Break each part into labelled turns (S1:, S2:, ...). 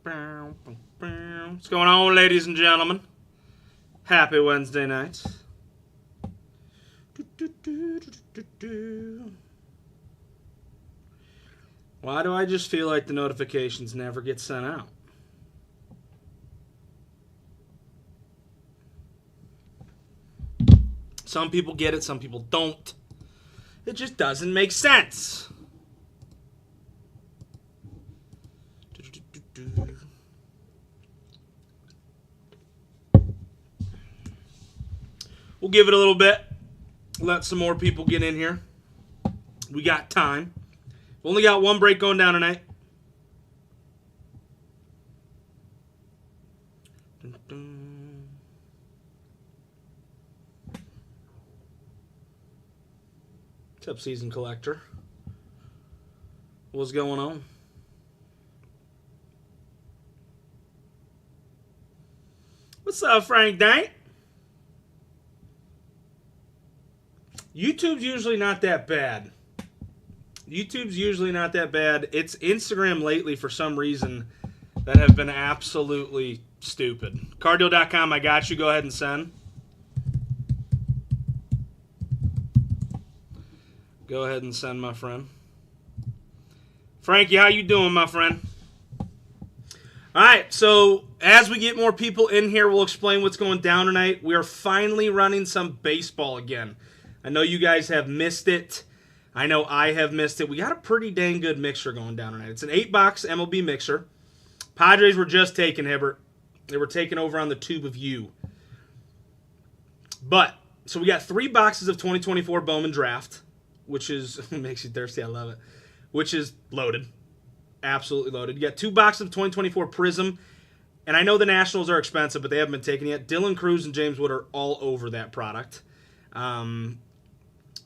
S1: What's going on, ladies and gentlemen? Happy Wednesday night. Why do I just feel like the notifications never get sent out? Some people get it, some people don't. It just doesn't make sense. We'll give it a little bit. Let some more people get in here. We got time. We've only got one break going down tonight. What's up, Season Collector? What's going on? What's up, Frank Dank? YouTube's usually not that bad. YouTube's usually not that bad. It's Instagram lately for some reason that have been absolutely stupid. Cardio.com, I got you. Go ahead and send. Go ahead and send, my friend. Frankie, how you doing, my friend? All right, so as we get more people in here, we'll explain what's going down tonight. We are finally running some baseball again. I know you guys have missed it. I know I have missed it. We got a pretty dang good mixture going down tonight. It's an 8-box MLB mixer. Padres were just taken, Hibbert. They were taken over on the tube of you. But, so we got 3 boxes of 2024 Bowman Draft, which is, makes you thirsty, I love it, which is loaded. Absolutely loaded. You got 2 boxes of 2024 Prism, and I know the Nationals are expensive, but they haven't been taken yet. Dylan Cruz and James Wood are all over that product.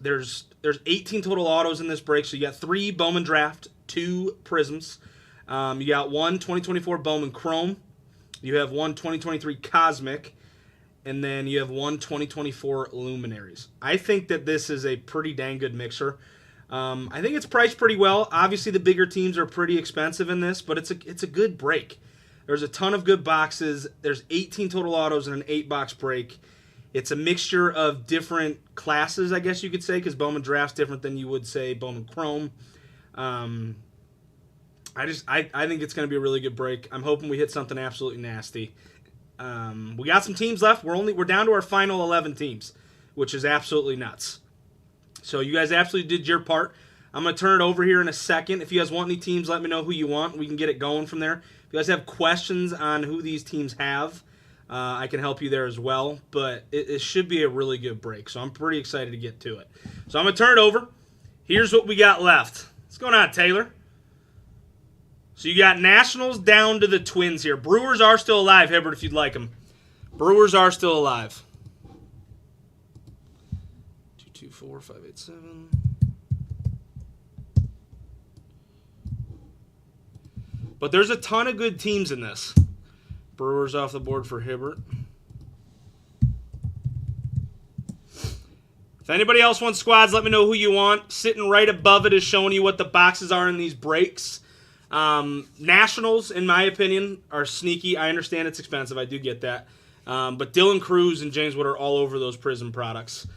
S1: There's 18 total autos in this break, so you got 3 Bowman Draft, 2 Prisms. You got 1 2024 Bowman Chrome. You have 1 2023 Cosmic. And then you have 1 2024 Luminaries. I think that this is a pretty dang good mixer. I think it's priced pretty well. Obviously, the bigger teams are pretty expensive in this, but it's a good break. There's a ton of good boxes. There's 18 total autos in an 8-box break. It's a mixture of different classes, I guess you could say, because Bowman Draft's different than you would say Bowman Chrome. I think it's going to be a really good break. I'm hoping we hit something absolutely nasty. We got some teams left. We're down to our final 11 teams, which is absolutely nuts. So you guys absolutely did your part. I'm going to turn it over here in a second. If you guys want any teams, let me know who you want. We can get it going from there. If you guys have questions on who these teams have, I can help you there as well. But it should be a really good break. So I'm pretty excited to get to it. So I'm going to turn it over. Here's what we got left. What's going on, Taylor? So you got Nationals down to the Twins here. Brewers are still alive, Hibbert, if you'd like them. Brewers are still alive. 224-587. But there's a ton of good teams in this. Brewers off the board for Hibbert. If anybody else wants squads, let me know who you want. Sitting right above it is showing you what the boxes are in these breaks. Nationals, in my opinion, are sneaky. I understand it's expensive. I do get that. But Dylan Cruz and James Wood are all over those Prism products.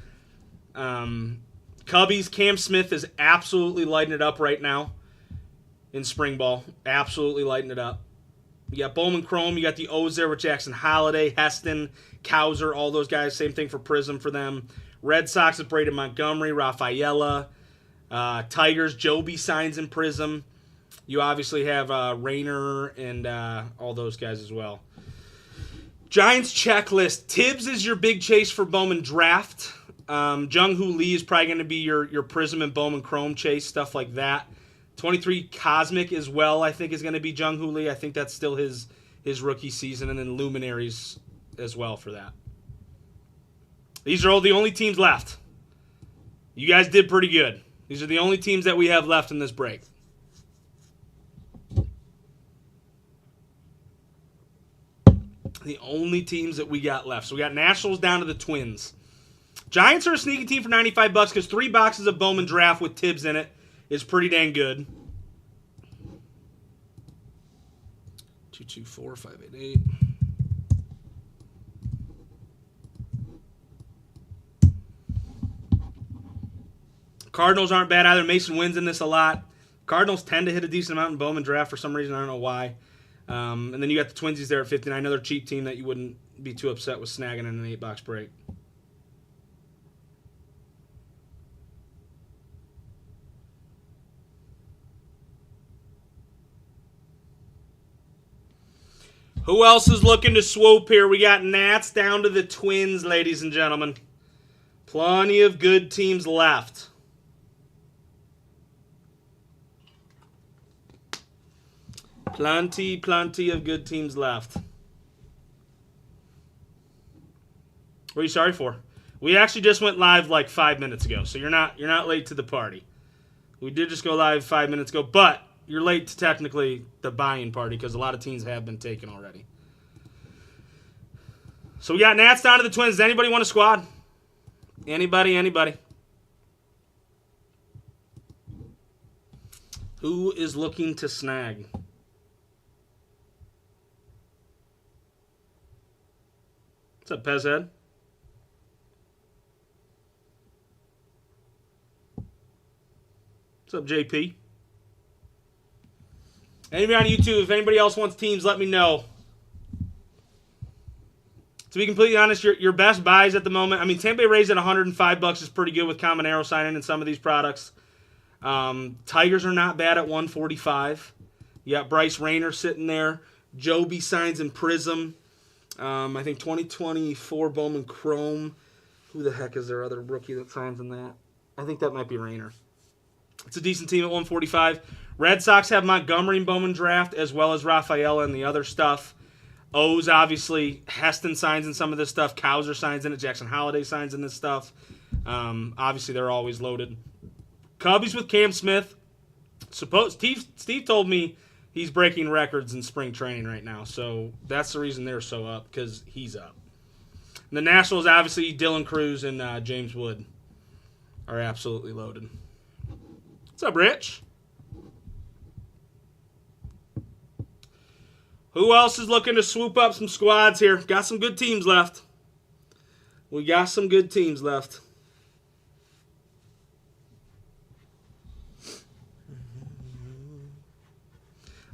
S1: Cubbies, Cam Smith is absolutely lighting it up right now in spring ball. Absolutely lighting it up. You got Bowman Chrome. You got the O's there with Jackson Holiday, Heston, Cowser, all those guys. Same thing for Prism for them. Red Sox with Braden Montgomery, Rafaela. Tigers, Joby signs in Prism. You obviously have Rayner and all those guys as well. Giants checklist. Tibbs is your big chase for Bowman Draft. Jung-Hoo Lee is probably going to be your Prism and Bowman Chrome chase, stuff like that. 23 Cosmic as well, I think, is going to be Jung-Hoo Lee. I think that's still his rookie season. And then Luminaries as well for that. These are all the only teams left. You guys did pretty good. These are the only teams that we have left in this break. The only teams that we got left. So we got Nationals down to the Twins. Giants are a sneaky team for $95 because 3 boxes of Bowman Draft with Tibbs in it is pretty dang good. 224-588. Cardinals aren't bad either. Mason wins in this a lot. Cardinals tend to hit a decent amount in Bowman draft for some reason. I don't know why. And then you got the Twinsies there at 59. Another cheap team that you wouldn't be too upset with snagging in an 8-box break. Who else is looking to swoop here? We got Nats down to the Twins, ladies and gentlemen. Plenty of good teams left. Plenty of good teams left. What are you sorry for? We actually just went live like 5 minutes ago, so you're not late to the party. We did just go live 5 minutes ago, but you're late to technically the buy-in party because a lot of teams have been taken already. So we got Nats down to the Twins. Does anybody want a squad? Anybody? Who is looking to snag? What's up, Pezhead? What's up, JP? Anybody on YouTube, if anybody else wants teams, let me know. To be completely honest, your best buys at the moment, I mean, Tampa Bay Rays at $105 is pretty good with Caminero signing in some of these products. Tigers are not bad at $145. You got Bryce Rayner sitting there. Joby signs in Prism. I think 2024 Bowman Chrome. Who the heck is their other rookie that signs in that? I think that might be Rayner. It's a decent team at 145. Red Sox have Montgomery in Bowman draft as well as Rafaela and the other stuff. O's, obviously, Heston signs in some of this stuff. Cowser signs in it. Jackson Holiday signs in this stuff. Obviously, they're always loaded. Cubbies with Cam Smith. Steve told me he's breaking records in spring training right now, so that's the reason they're so up, because he's up. And the Nationals, obviously, Dylan Cruz and James Wood are absolutely loaded. What's up, Rich? Who else is looking to swoop up some squads here? Got some good teams left. We got some good teams left.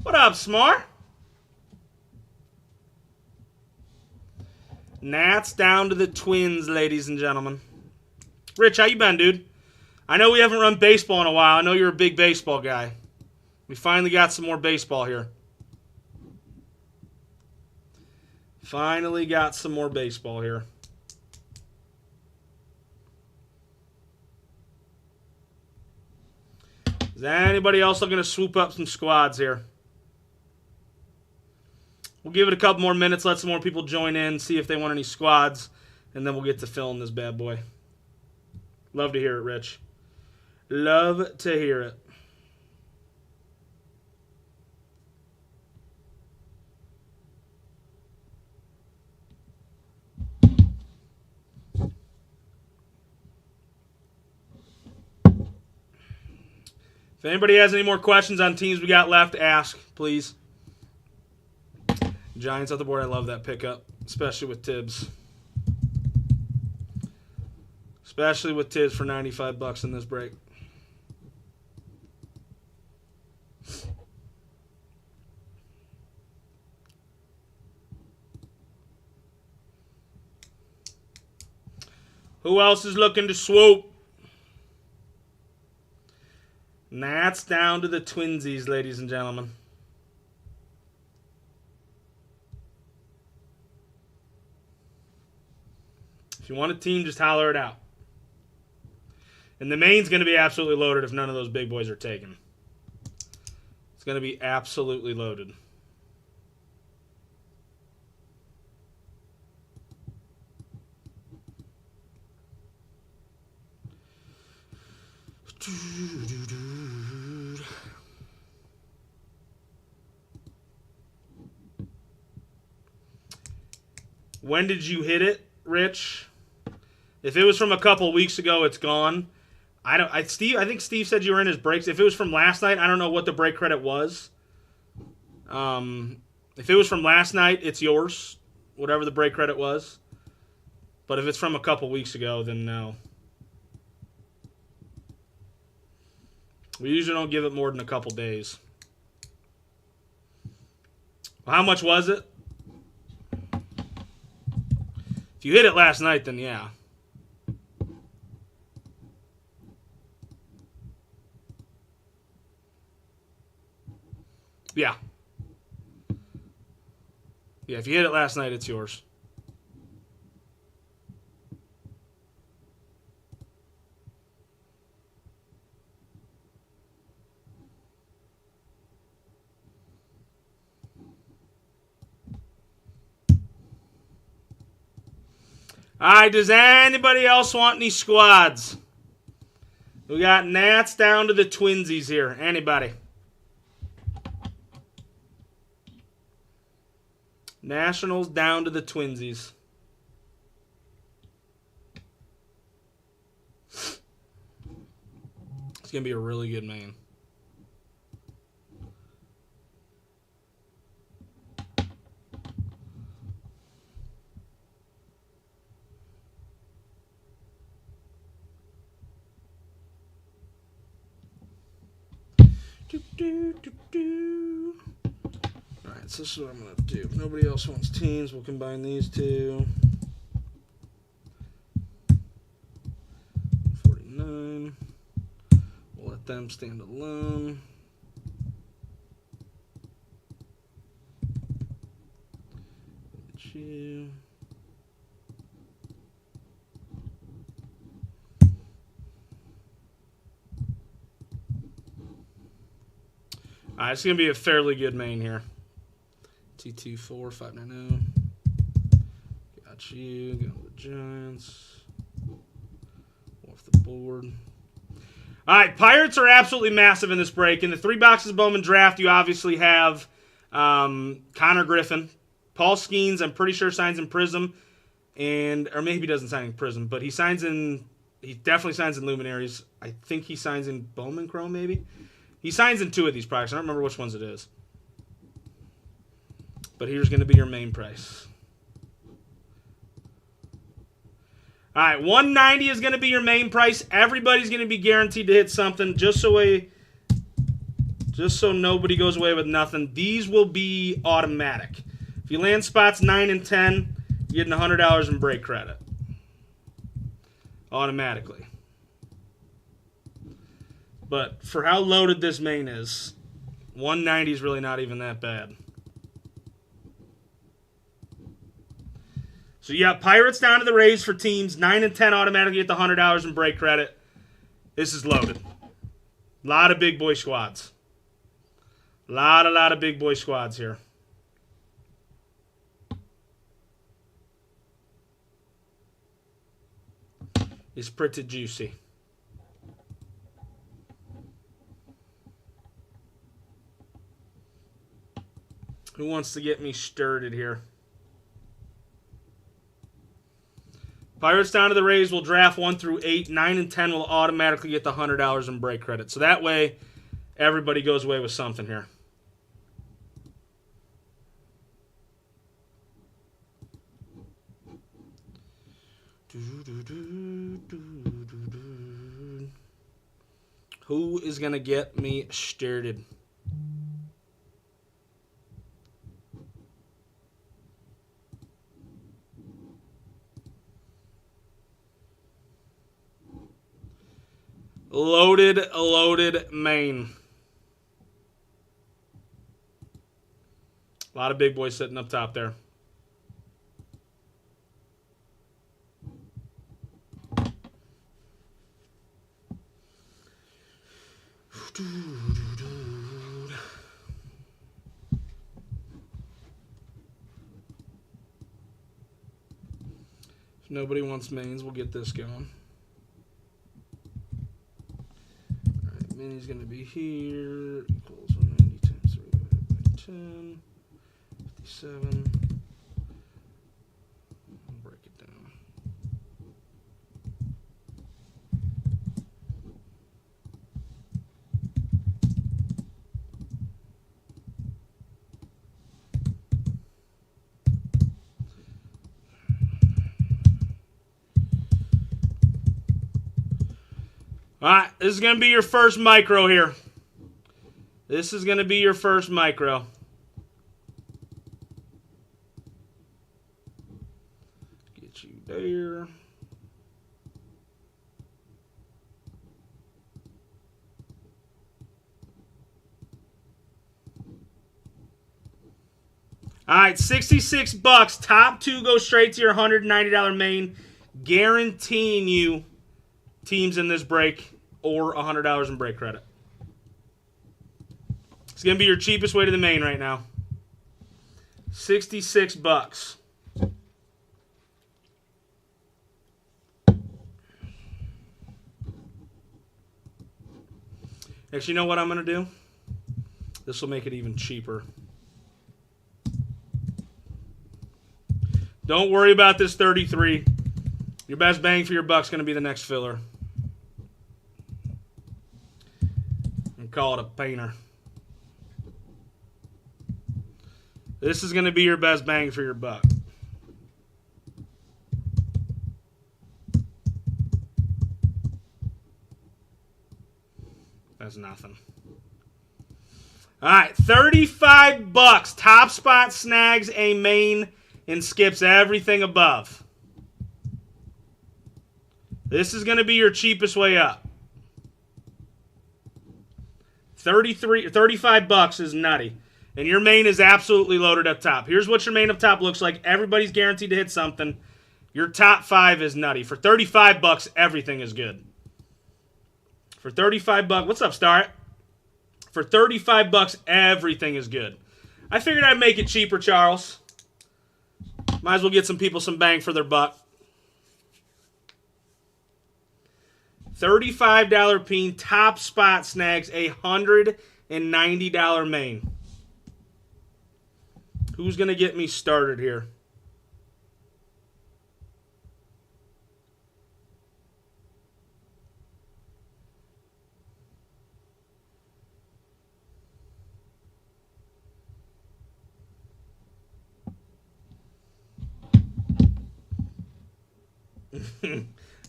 S1: What up, Smart? Nats down to the Twins, ladies and gentlemen. Rich, how you been, dude? I know we haven't run baseball in a while. I know you're a big baseball guy. We finally got some more baseball here. Finally got some more baseball here. Is anybody else looking to swoop up some squads here? We'll give it a couple more minutes, let some more people join in, see if they want any squads, and then we'll get to filling this bad boy. Love to hear it, Rich. Love to hear it. If anybody has any more questions on teams we got left, ask, please. Giants off the board. I love that pickup, especially with Tibbs. Especially with Tibbs for $95 in this break. Who else is looking to swoop? Nats down to the Twinsies, ladies and gentlemen. If you want a team, just holler it out. And the main's going to be absolutely loaded if none of those big boys are taken. It's going to be absolutely loaded. When did you hit it, Rich? If it was from a couple weeks ago, it's gone. I think Steve said you were in his breaks. If it was from last night, I don't know what the break credit was. If If it was from last night, it's yours, whatever the break credit was. But if it's from a couple weeks ago, then no. We usually don't give it more than a couple days. Well, how much was it? If you hit it last night, then yeah. Yeah. Yeah, if you hit it last night, it's yours. All right, does anybody else want any squads? We got Nats down to the Twinsies here. Anybody? Nationals down to the Twinsies. It's going to be a really good main. Alright, so this is what I'm going to do. If nobody else wants teams, we'll combine these two. 49. We'll let them stand alone. Get you. Alright, it's going to be a fairly good main here. T24, 590. Got you. Got the Giants. Off the board. Alright, Pirates are absolutely massive in this break. In the 3 boxes Bowman draft, you obviously have Connor Griffin. Paul Skeens, I'm pretty sure, signs in Prism. Or maybe he doesn't sign in Prism, but he definitely signs in Luminaries. I think he signs in Bowman Chrome, maybe. He signs in 2 of these products. I don't remember which ones it is. But here's going to be your main price. All right, 190 is going to be your main price. Everybody's going to be guaranteed to hit something, just so nobody goes away with nothing. These will be automatic. If you land spots 9 and 10, you're getting $100 in break credit. Automatically. But for how loaded this main is, 190 is really not even that bad. So you got Pirates down to the Rays for teams. 9 and 10 automatically get the $100 in break credit. This is loaded. A lot of big boy squads. A lot of big boy squads here. It's pretty juicy. Who wants to get me started here? Pirates down to the Rays will draft 1 through 8. 9 and 10 will automatically get the $100 in break credit. So that way, everybody goes away with something here. Who is going to get me started? Loaded main. A lot of big boys sitting up top there. If nobody wants mains, we'll get this going. Mini's going to be here. Equals 190 times 3 divided by 10. 57. I'll break it down. All right, this is going to be your first micro here. This is going to be your first micro. Get you there. All right, 66 bucks. Top two go straight to your $190 main. Guaranteeing you teams in this break or $100 in break credit. It's going to be your cheapest way to the main right now. 66 bucks. Actually, you know what I'm going to do? This will make it even cheaper. Don't worry about this 33. Your best bang for your buck's going to be the next filler. And call it a painter. This is going to be your best bang for your buck. That's nothing. All right, 35 bucks. Top spot snags a main and skips everything above. This is going to be your cheapest way up. 35 bucks is nutty. And your main is absolutely loaded up top. Here's what your main up top looks like. Everybody's guaranteed to hit something. Your top 5 is nutty. For 35 bucks, everything is good. For 35 bucks, what's up, Star? For 35 bucks, everything is good. I figured I'd make it cheaper, Charles. Might as well get some people some bang for their buck. $35 peen, top spot snags a $190 main. Who's going to get me started here?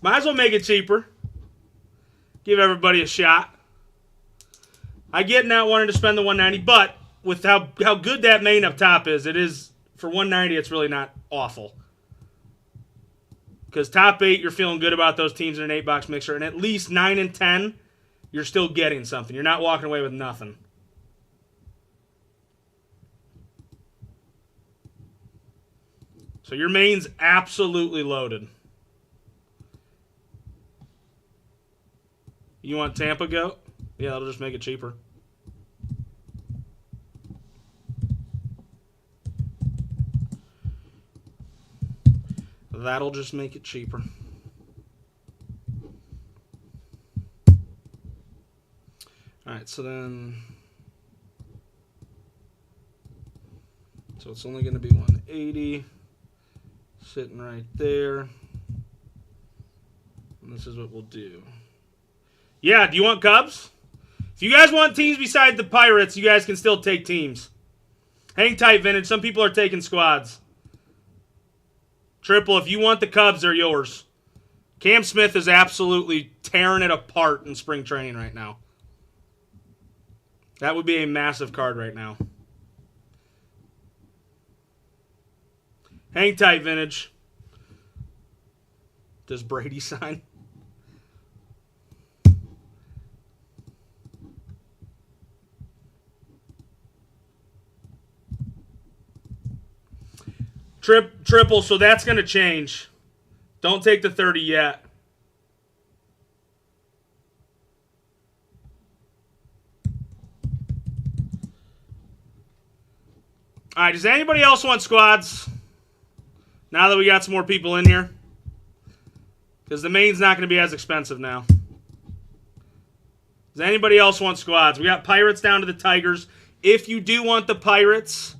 S1: Might as well make it cheaper. Give everybody a shot. I get not wanting to spend the $190, but with how good that main up top is, it is for $190. It's really not awful. Because top 8, you're feeling good about those teams in an 8-box mixer, and at least 9 and 10, you're still getting something. You're not walking away with nothing. So your main's absolutely loaded. You want Tampa Goat? Yeah, that'll just make it cheaper. That'll just make it cheaper. All right, so then... So it's only going to be 180. Sitting right there. And this is what we'll do. Yeah, do you want Cubs? If you guys want teams beside the Pirates, you guys can still take teams. Hang tight, Vintage. Some people are taking squads. Triple, if you want the Cubs, they're yours. Cam Smith is absolutely tearing it apart in spring training right now. That would be a massive card right now. Hang tight, Vintage. Does Brady sign? Triple, so that's going to change. Don't take the 30 yet. All right, does anybody else want squads? Now that we got some more people in here. Because the main's not going to be as expensive now. Does anybody else want squads? We got Pirates down to the Tigers. If you do want the Pirates...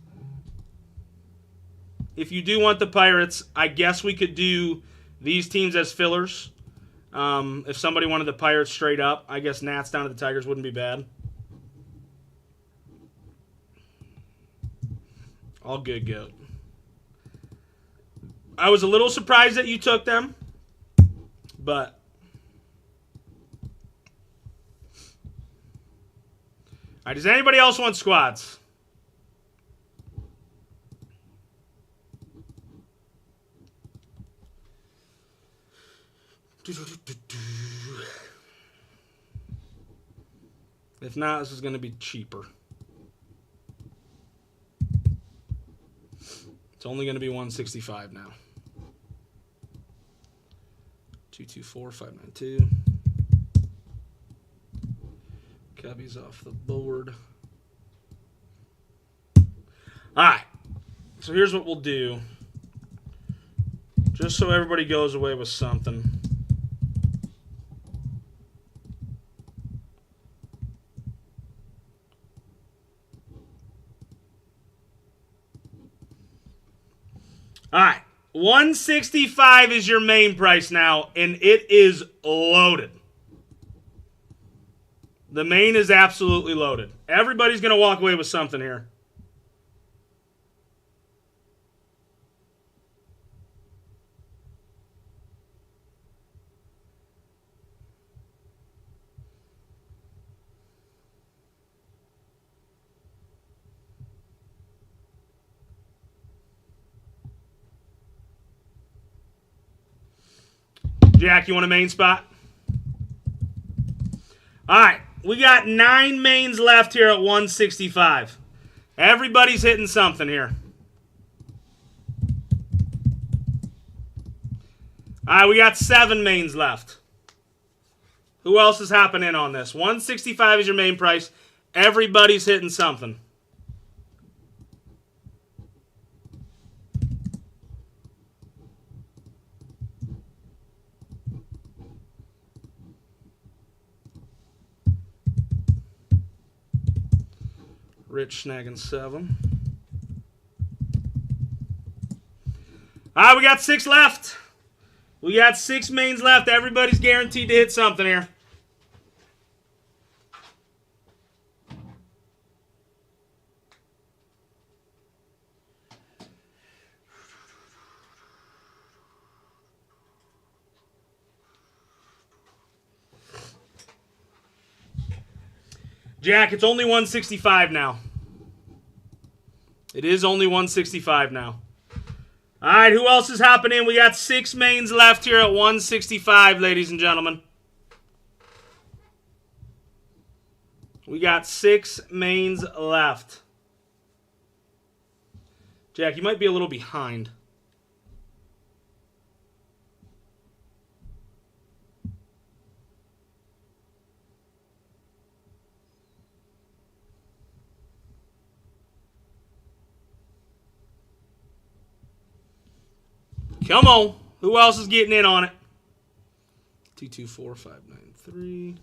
S1: I guess we could do these teams as fillers. If somebody wanted the Pirates straight up, I guess Nats down to the Tigers wouldn't be bad. All good, Goat. I was a little surprised that you took them, but right, does anybody else want squads? If not, this is going to be cheaper. It's only going to be 165 now. 224592. Cubby's off the board. Alright. So here's what we'll do. Just so everybody goes away with something. Alright. 165 is your main price now, and it is loaded. The main is absolutely loaded. Everybody's going to walk away with something here. Jack, you want a main spot? All right. We got 9 mains left here at 165. Everybody's hitting something here. All right, we got 7 mains left. Who else is hopping in on this? 165 is your main price. Everybody's hitting something. Rich snagging 7. All right, we got 6 left. We got 6 mains left. Everybody's guaranteed to hit something here. Jack, it's only 165 now. It is only 165 now. All right, who else is hopping in? We got 6 mains left here at 165, ladies and gentlemen. We got 6 mains left. Jack, you might be a little behind. Come on. Who else is getting in on it? 224593.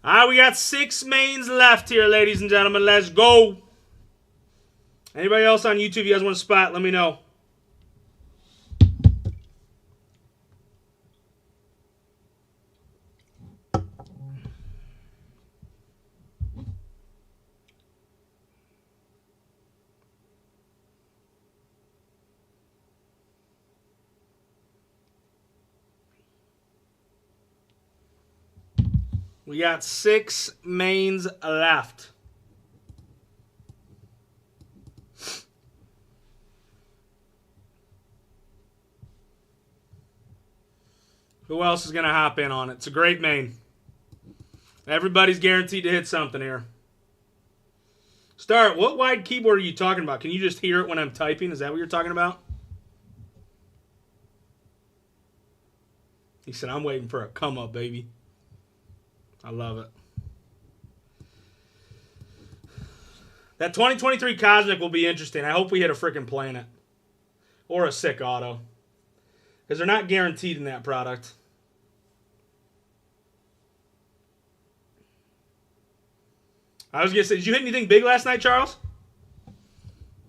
S1: All right, we got 6 mains left here, ladies and gentlemen. Let's go. Anybody else on YouTube, you guys want a spot, let me know. We got 6 mains left. Who else is going to hop in on it? It's a great main. Everybody's guaranteed to hit something here. Start, what wide keyboard are you talking about? Can you just hear it when I'm typing? Is that what you're talking about? He said, I'm waiting for a come up, baby. I love it. That 2023 Cosmic will be interesting. I hope we hit a freaking planet. Or a sick auto. Because they're not guaranteed in that product. I was going to say, did you hit anything big last night, Charles?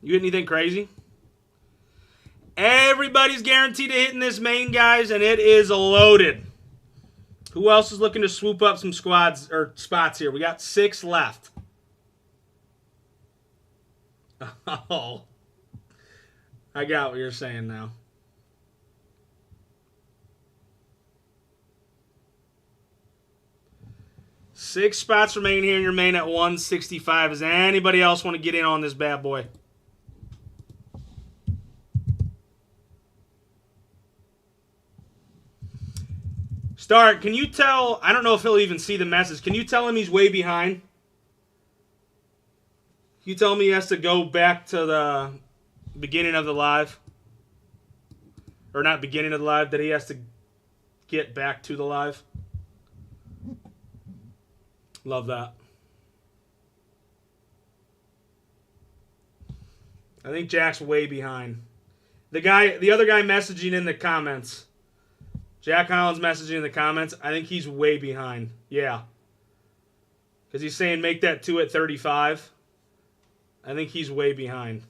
S1: You hit anything crazy? Everybody's guaranteed to hit in this main, guys, and it is loaded. Who else is looking to swoop up some squads or spots here? We got 6 left. Oh. I got what you're saying now. 6 spots remain here in your main at 165. Does anybody else want to get in on this bad boy? Stark, can you tell... I don't know if he'll even see the message. Can you tell him he's way behind? Can you tell him he has to go back to the beginning of the live? Or not beginning of the live, that he has to get back to the live? Love that. I think Jack's way behind. The other guy messaging in the comments. Jack Collins messaging in the comments. I think he's way behind. Yeah. Because he's saying make that 2 at 35. I think he's way behind.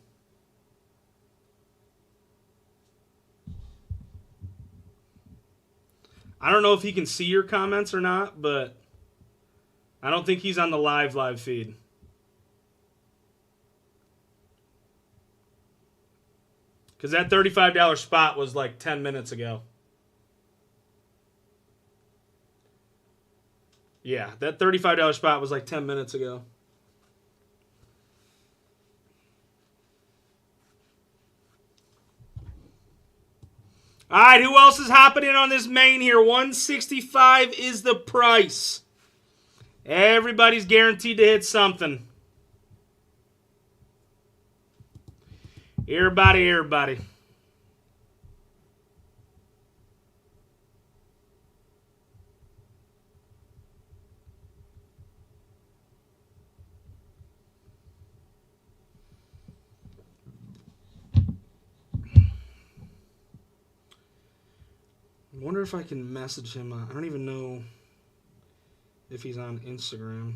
S1: I don't know if he can see your comments or not, but I don't think he's on the live feed. Because that $35 spot was like 10 minutes ago. Yeah, that $35 spot was like 10 minutes ago. All right, who else is hopping in on this main here? 165 is the price. Everybody's guaranteed to hit something. Everybody. I wonder if I can message him. I don't even know if he's on Instagram.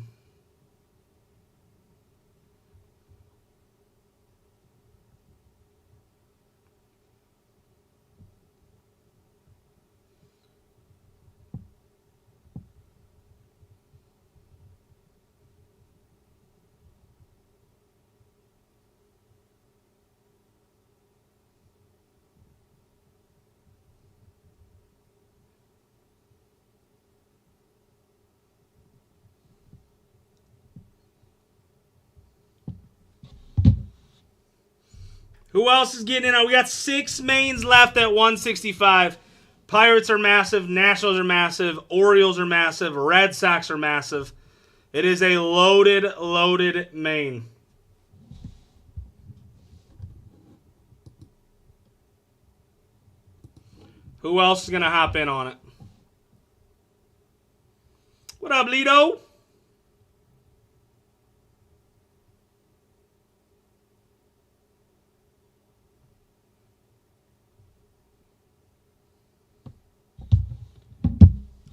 S1: Who else is getting in on? We got 6 mains left at 165. Pirates are massive. Nationals are massive. Orioles are massive. Red Sox are massive. It is a loaded main. Who else is going to hop in on it? What up, Lido?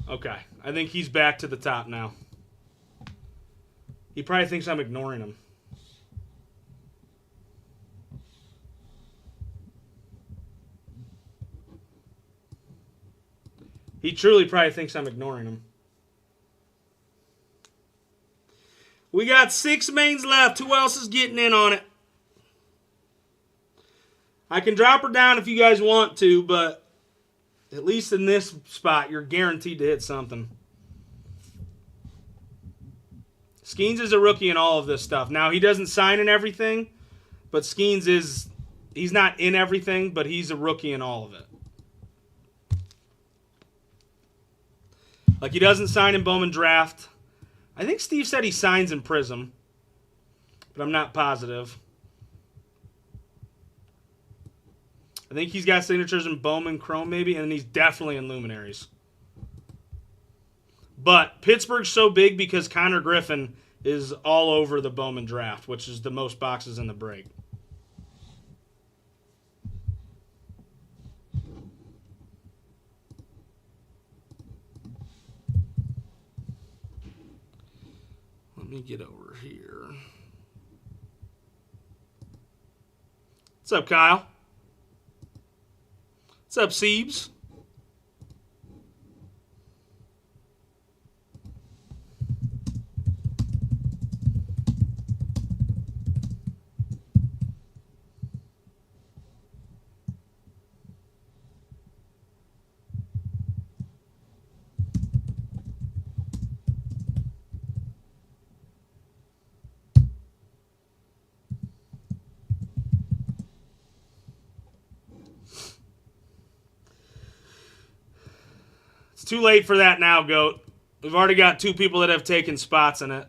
S1: Okay, I think he's back to the top now. He probably thinks I'm ignoring him. He truly probably thinks I'm ignoring him. We got 6 mains left. Who else is getting in on it? I can drop her down if you guys want to, but at least in this spot, you're guaranteed to hit something. Skeens is a rookie in all of this stuff. Now, he doesn't sign in everything, but Skeens is... He's not in everything, but he's a rookie in all of it. Like, he doesn't sign in Bowman Draft. I think Steve said he signs in Prism, but I'm not positive. I think he's got signatures in Bowman Chrome, maybe, and he's definitely in Luminaries. But Pittsburgh's so big because Connor Griffin is all over the Bowman Draft, which is the most boxes in the break. Let me get over here. What's up, Kyle? What's up, Siebes? It's too late for that now, Goat. We've already got 2 people that have taken spots in it.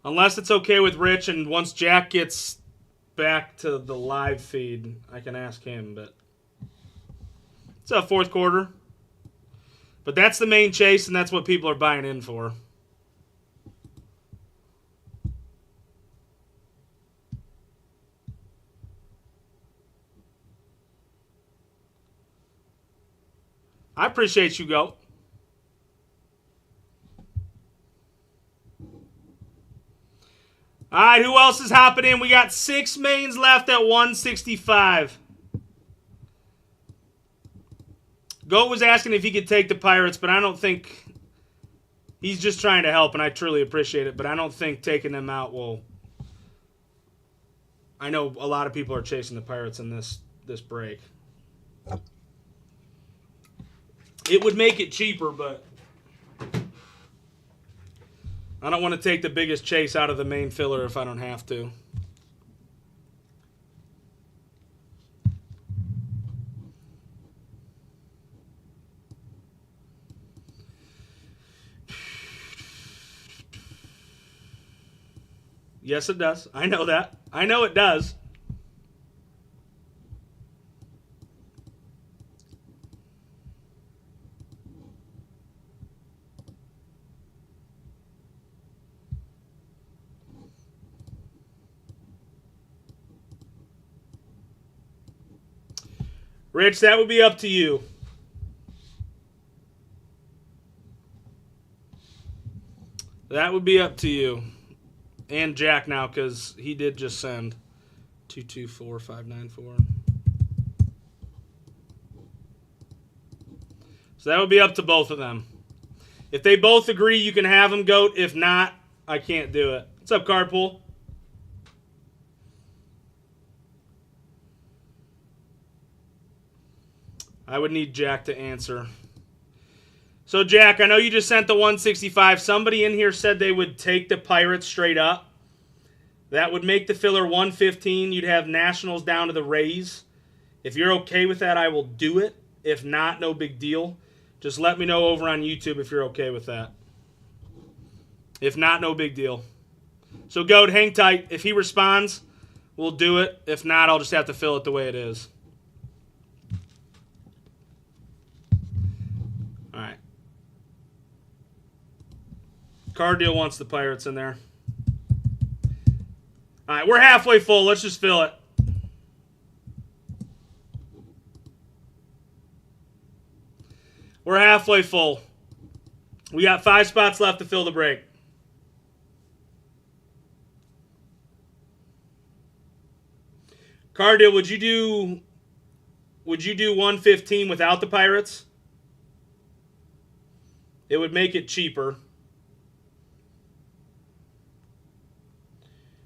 S1: Unless it's okay with Rich, and once Jack gets back to the live feed, I can ask him, but it's a 4th quarter. But that's the main chase, and that's what people are buying in for. I appreciate you, Goat. All right, who else is hopping in? We got 6 mains left at 165. Goat was asking if he could take the Pirates, but I don't think... He's just trying to help, and I truly appreciate it, but I don't think taking them out will... I know a lot of people are chasing the Pirates in this break. It would make it cheaper, but... I don't want to take the biggest chase out of the main filler if I don't have to. Yes, it does. I know that. I know it does. Rich, that would be up to you. That would be up to you. And Jack now, because he did just send 224594. So that would be up to both of them. If they both agree, you can have them, Goat. If not, I can't do it. What's up, Cardpool? I would need Jack to answer. So, Jack, I know you just sent the 165. Somebody in here said they would take the Pirates straight up. That would make the filler 115. You'd have Nationals down to the Rays. If you're okay with that, I will do it. If not, no big deal. Just let me know over on YouTube if you're okay with that. If not, no big deal. So, Goat, hang tight. If he responds, we'll do it. If not, I'll just have to fill it the way it is. All right. Card deal wants the Pirates in there. All right, we're halfway full. Let's just fill it. We're halfway full. We got 5 spots left to fill the break. Card deal, would you do 115 without the Pirates? It would make it cheaper.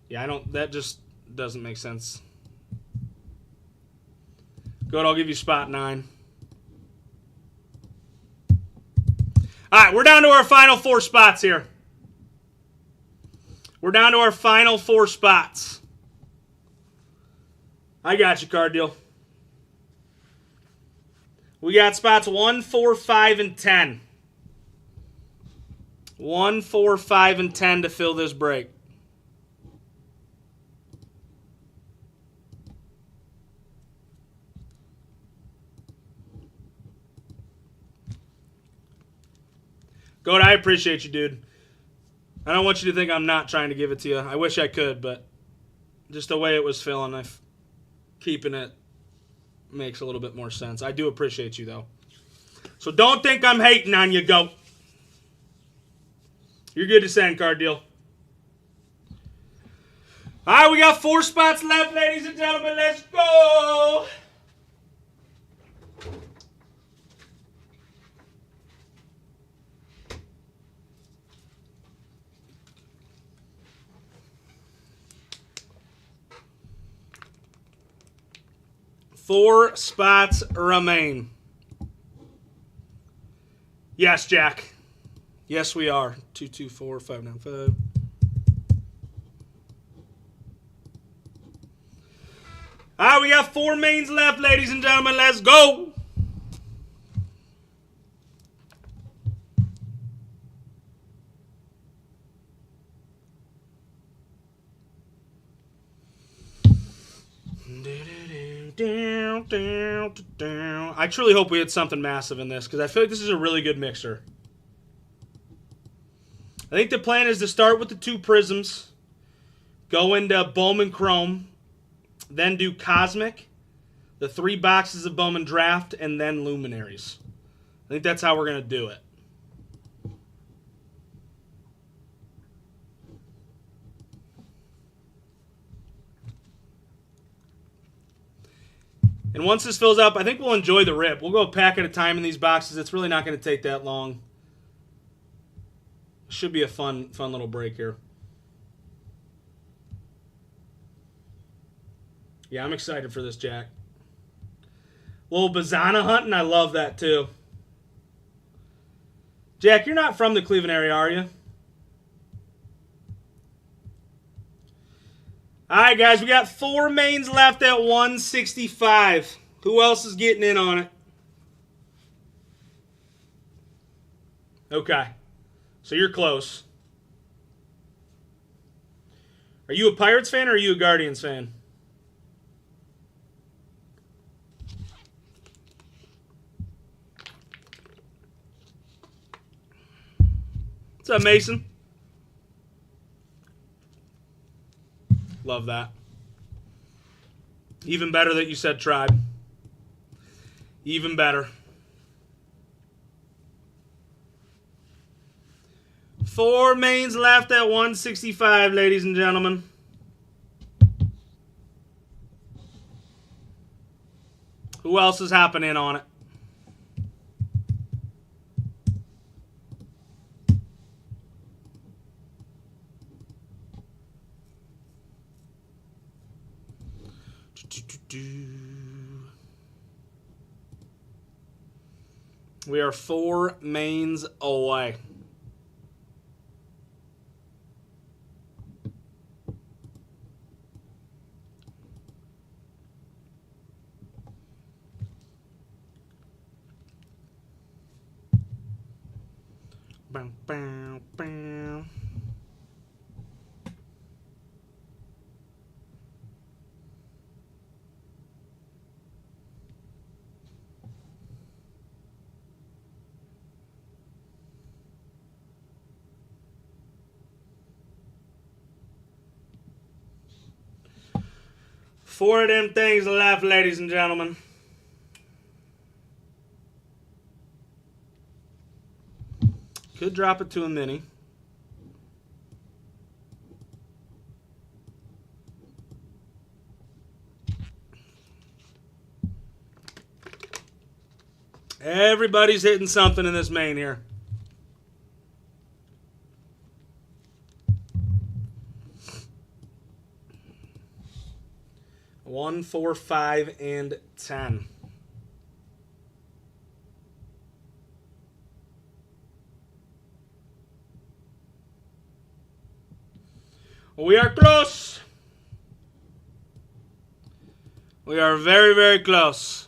S1: Yeah, that just doesn't make sense. Good, I'll give you spot 9. All right, we're down to our final 4 spots here. We're down to our final 4 spots. I got you, Card deal. We got spots 1, 4, 5, and 10. 1, 4, 5, and 10 to fill this break. Goat, I appreciate you, dude. I don't want you to think I'm not trying to give it to you. I wish I could, but just the way it was filling, keeping it makes a little bit more sense. I do appreciate you, though. So don't think I'm hating on you, Goat. You're good to send, Card deal. All right, we got 4 spots left, ladies and gentlemen. Let's go. Four spots remain. Yes, Jack. Yes, we are. 224595. we got 4 mains left, ladies and gentlemen. Let's go. I truly hope we hit something massive in this because I feel like this is a really good mixer. I think the plan is to start with the 2 prisms, go into Bowman Chrome, then do Cosmic, the 3 boxes of Bowman Draft, and then Luminaries. I think that's how we're going to do it. And once this fills up, I think we'll enjoy the rip. We'll go a pack at a time in these boxes. It's really not going to take that long. Should be a fun little break here. Yeah, I'm excited for this, Jack. Little Bazana hunting, I love that too. Jack, you're not from the Cleveland area, are you? All right, guys, we got 4 mains left at 165. Who else is getting in on it? Okay. So you're close. Are you a Pirates fan or are you a Guardians fan? What's up, Mason? Love that. Even better that you said Tribe. Even better. 4 mains left at 165, ladies and gentlemen. Who else is happening on it? We are 4 mains away. Bow, bow, bow. Four of them things left, ladies and gentlemen. Could drop it to a mini. Everybody's hitting something in this main here. One, 4, 5, and 10. We are close. We are very, very close.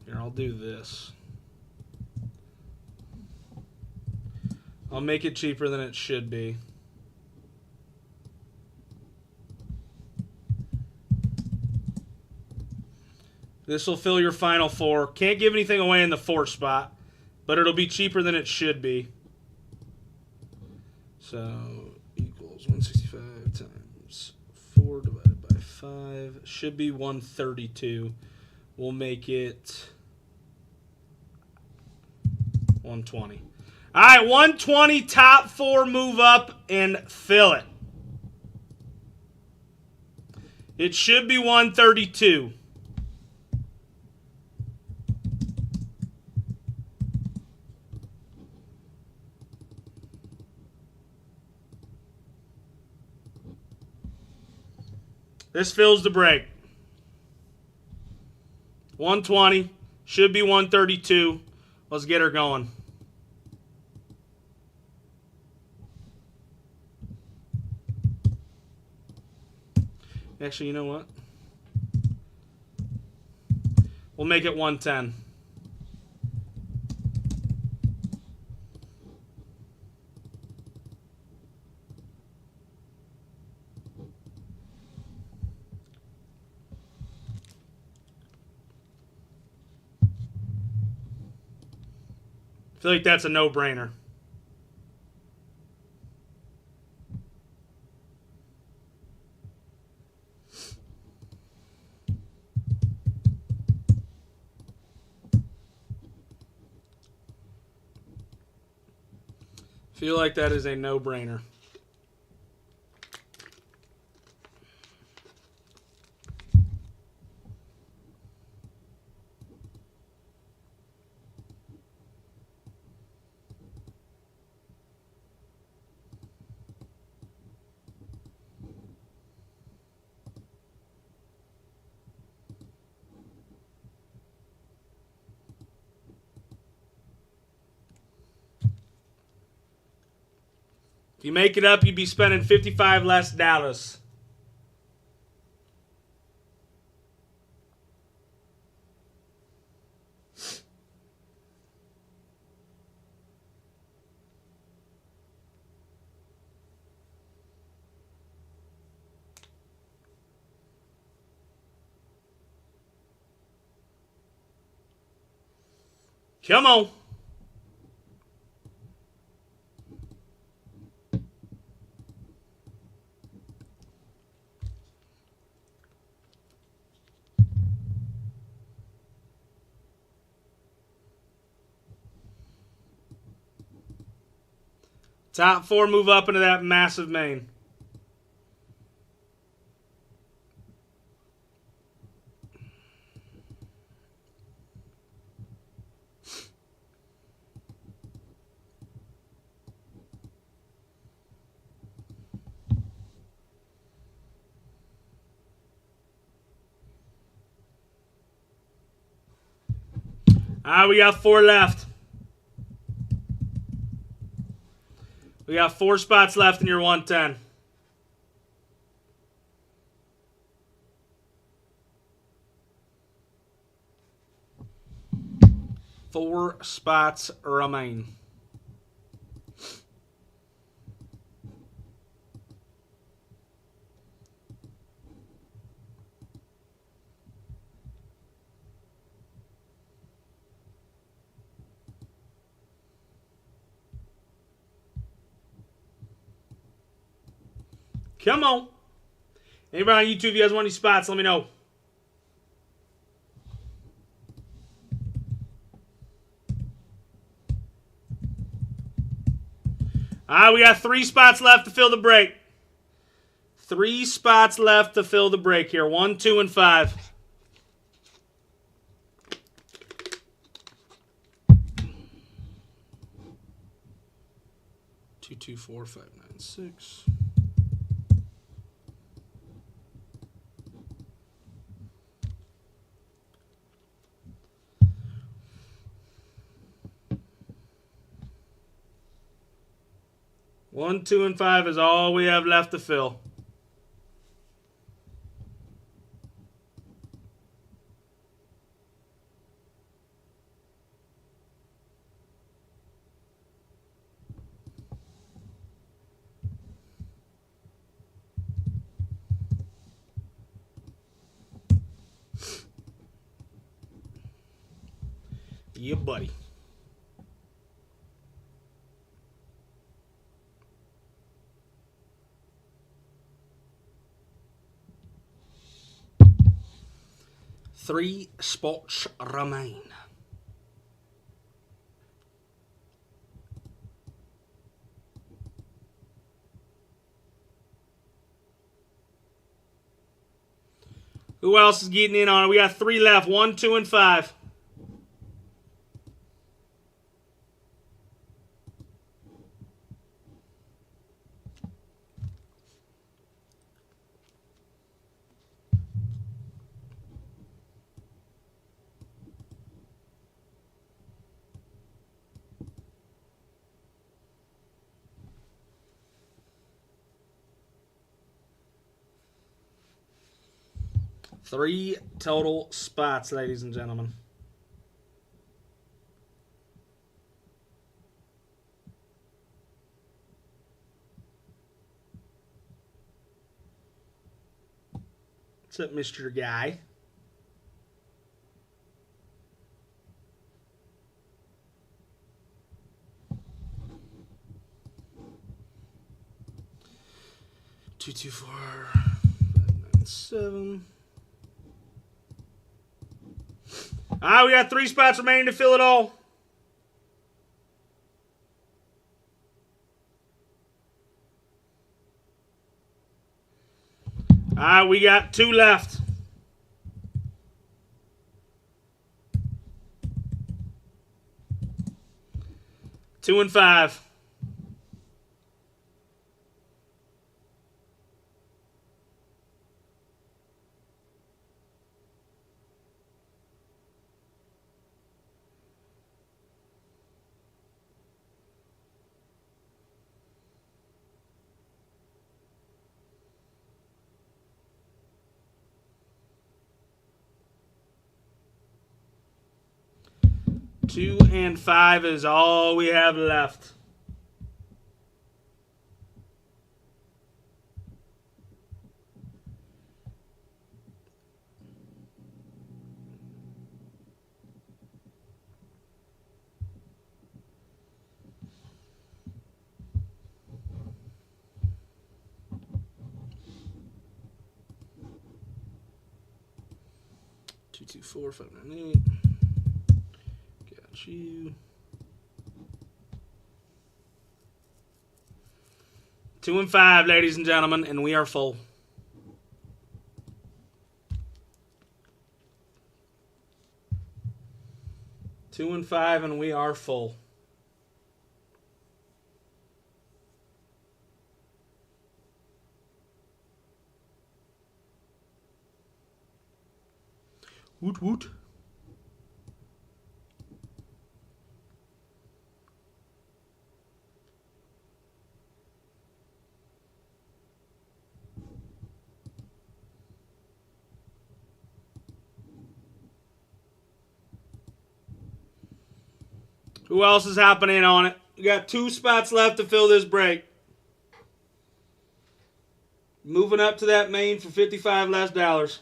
S1: Here, I'll do this. I'll make it cheaper than it should be. This will fill your final 4. Can't give anything away in the 4 spot, but it'll be cheaper than it should be. So, equals 165 times 4 divided by 5. Should be 132. We'll make it 120. All right, 120, top 4, move up and fill it. It should be 132. This fills the break. 120, should be 132. Let's get her going. Actually, you know what? We'll make it 110. I feel like that's a no-brainer. Feel like that is a no-brainer. If you make it up, you'd be spending 55 less dollars. Come on. Top 4 move up into that massive main. All right, we got 4 left. We got 4 spots left in your 110. 4 spots remain. Come on. Anybody on YouTube, if you guys want any spots, let me know. All right, we got 3 spots left to fill the break. 3 spots left to fill the break here. 1, 2, and 5. Two, 2, 4, 5, 9, 6. One, 2, and 5 is all we have left to fill. Yeah, buddy. Three spots remain. Who else is getting in on it? We got 3 left. 1, 2, and 5. 3 total spots, ladies and gentlemen. What's up, Mr. Guy? Two, two, 4, 5, 9, 7. We got 3 spots remaining to fill it all. We got 2 left. Two and 5. Two and 5 is all we have left. Two, two, 4, 5, 9, 8. Got you. 2 and 5, ladies and gentlemen, and we are full. Two and 5, and we are full. Woot woot. Who else is happening on it? We got 2 spots left to fill this break. Moving up to that main for $55 less.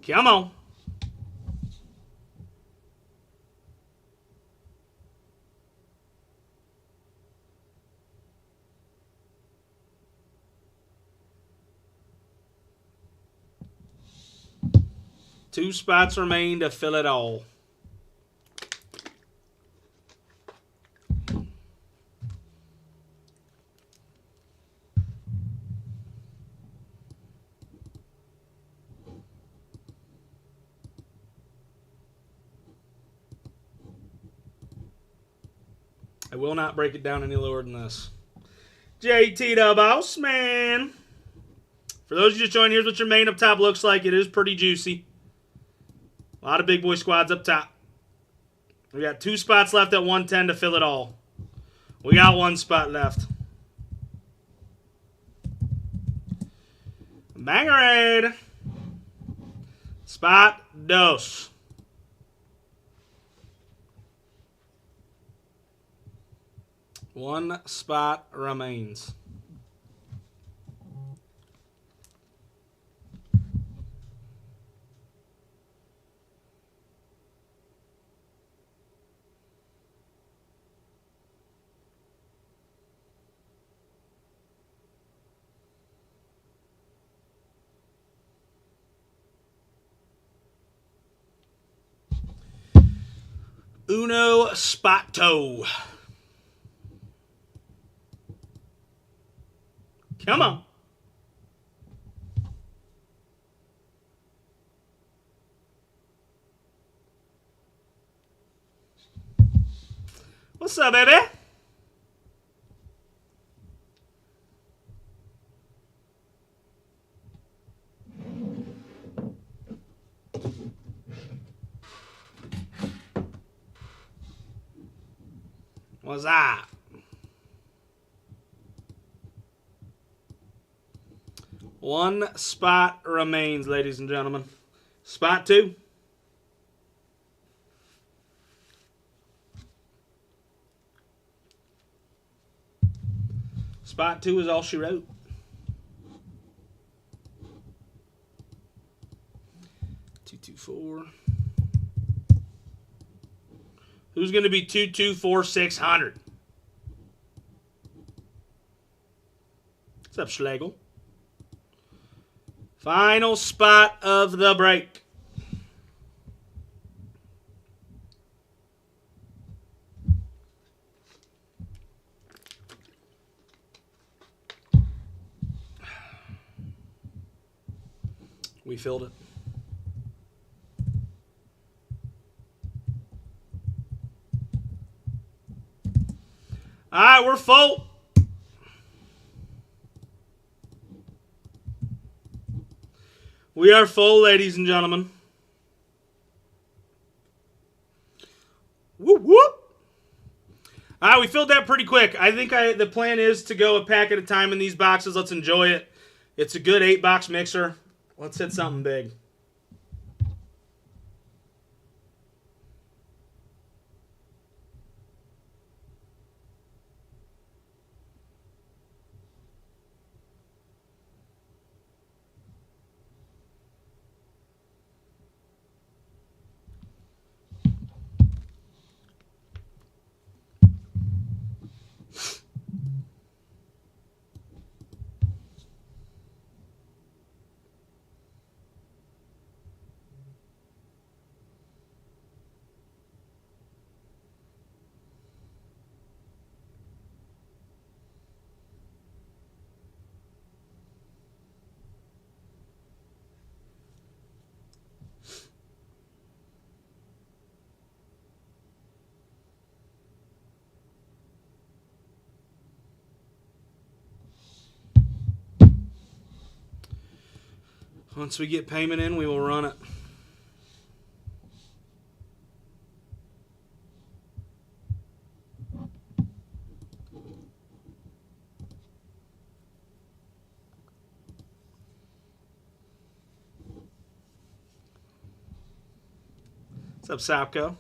S1: Come on. Two spots remain to fill it all. I will not break it down any lower than this. JT the Boss Man. For those of you just joining, here's what your main up top looks like. It is pretty juicy. A lot of big boy squads up top. We got 2 spots left at 110 to fill it all. We got 1 spot left. Bangerade. Spot dos. One spot remains. Uno Spotto. Come on. What's up, baby? What's that? One spot remains, ladies and gentlemen. Spot 2. Spot 2 is all she wrote. 224. Who's going to be 224,600? What's up, Schlegel? Final spot of the break. We filled it. All right, we're full. We are full, ladies and gentlemen. Whoop, whoop. All right, we filled that pretty quick. I think the plan is to go a pack at a time in these boxes. Let's enjoy it. It's a good 8-box mixer. Let's hit something big. Once we get payment in, we will run it. What's up, Sapco?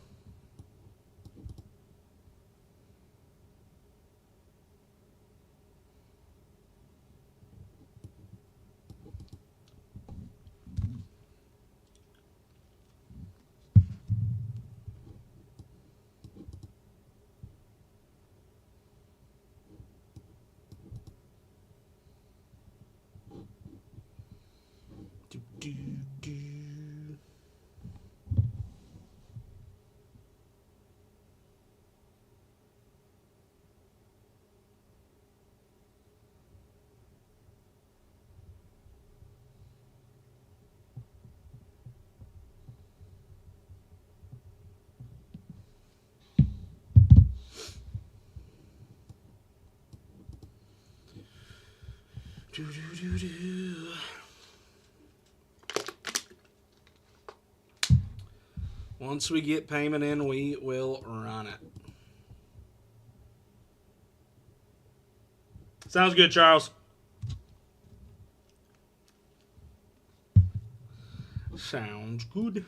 S1: Once we get payment in, we will run it. Sounds good, Charles. Sounds good.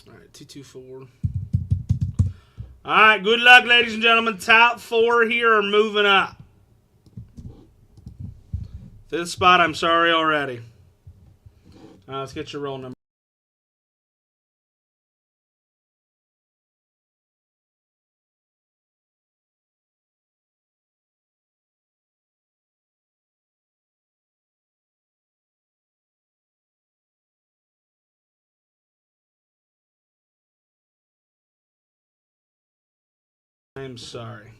S1: All right, 224. All right, good luck, ladies and gentlemen. Top 4 here are moving up. Fifth spot, I'm sorry already. Let's get your roll number. I'm sorry.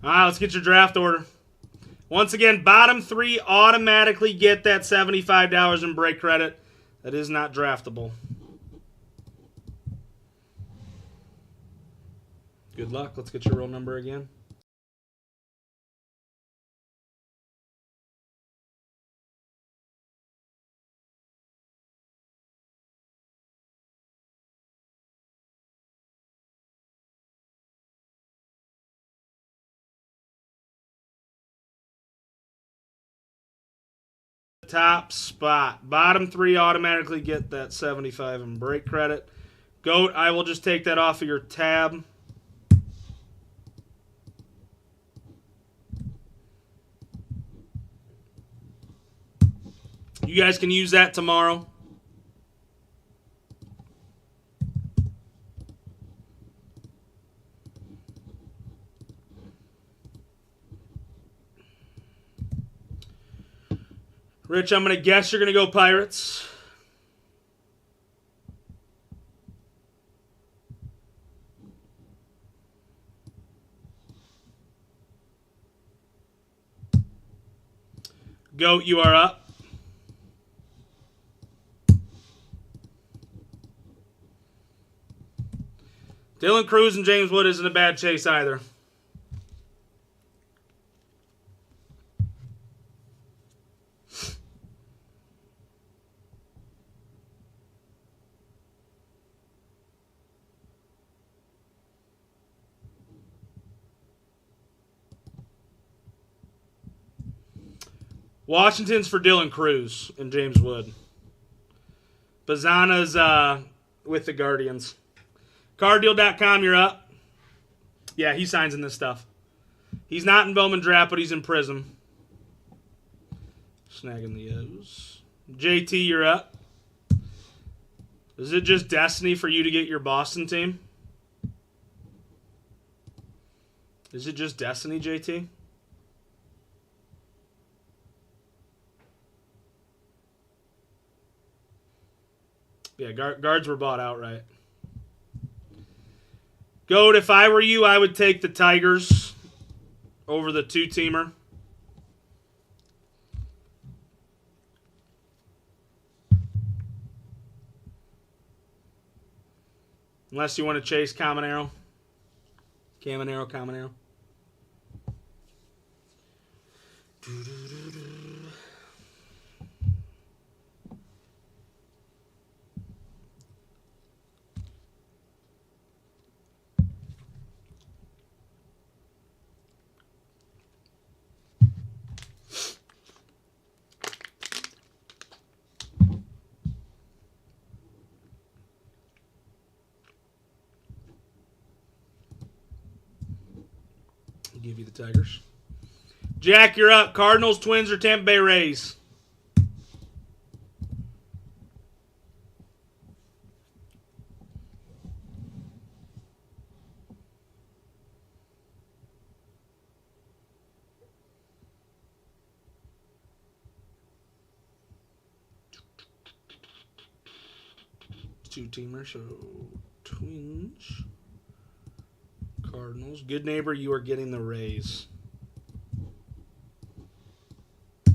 S1: All right, let's get your draft order. Once again, bottom 3 automatically get that $75 in break credit. That is not draftable. Good luck. Let's get your roll number again. Top spot. Bottom 3 automatically get that 75 in break credit. Goat, I will just take that off of your tab. You guys can use that tomorrow. Rich, I'm going to guess you're going to go Pirates. Goat, you are up. Dylan Cruz and James Wood isn't a bad chase either. Washington's for Dylan Cruz and James Wood. Bazana's with the Guardians. Carddeal.com, you're up. Yeah, he signs in this stuff. He's not in Bowman Draft, but he's in Prism. Snagging the O's. JT, you're up. Is it just destiny for you to get your Boston team? Is it just destiny, JT? Yeah, guards were bought outright. Goat, if I were you, I would take the Tigers over the 2-teamer. Unless you want to chase Caminero. Caminero. Give you the Tigers. Jack, you're up. Cardinals, Twins, or Tampa Bay Rays? Two-teamer, so Twins, Cardinals. Good neighbor, you are getting the Rays. All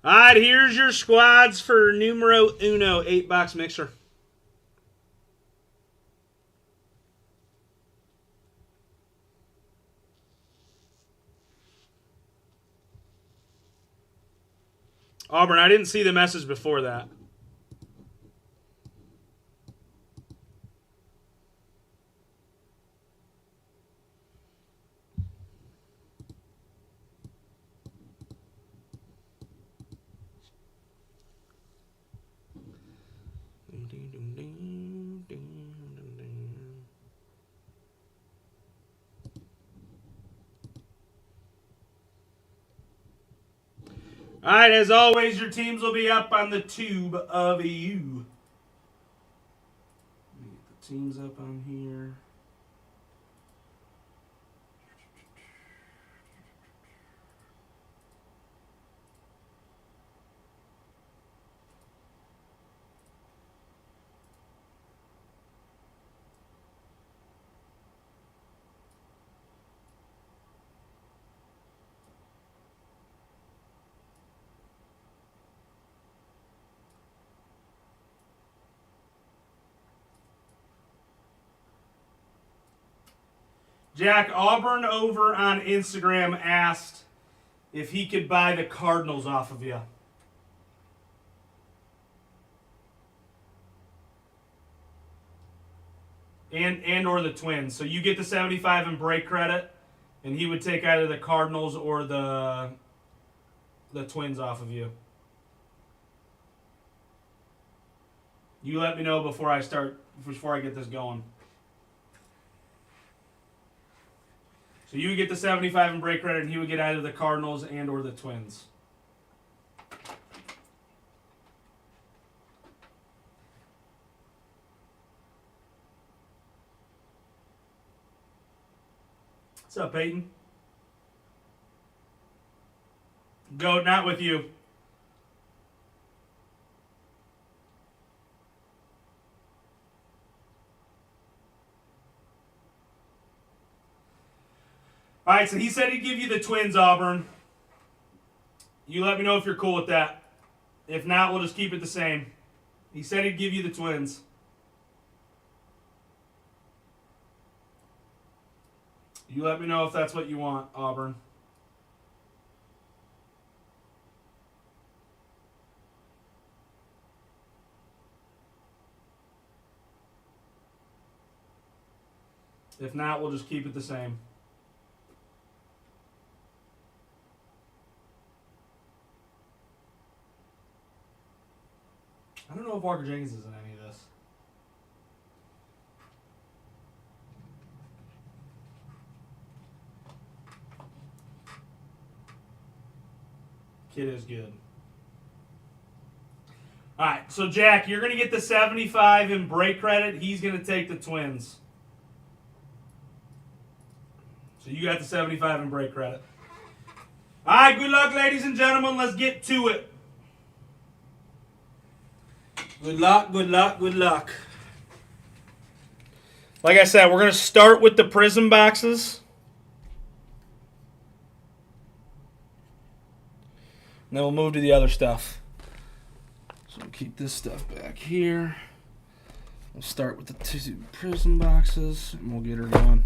S1: right, here's your squads for numero uno, 8-box mixer. Auburn, I didn't see the message before that. All right, as always, your teams will be up on the tube of you. Let me get the teams up on here. Jack, Auburn over on Instagram asked if he could buy the Cardinals off of you. And or the Twins. So you get the 75 in break credit, and he would take either the Cardinals or the Twins off of you. You let me know before I get this going. So you would get the 75 in break credit, and he would get either the Cardinals and or the Twins. What's up, Peyton? Goat, not with you. All right, so he said he'd give you the Twins, Auburn. You let me know if you're cool with that. If not, we'll just keep it the same. He said he'd give you the Twins. You let me know if that's what you want, Auburn. If not, we'll just keep it the same. I don't know if Walker Jenkins is in any of this. Kid is good. All right, so Jack, you're going to get the 75 in break credit. He's going to take the Twins. So you got the 75 in break credit. All right, good luck, ladies and gentlemen. Let's get to it. Good luck, good luck, good luck. Like I said, we're going to start with the Prism boxes. And then we'll move to the other stuff. So we'll keep this stuff back here. We'll start with the 2 Prism boxes, and we'll get her going.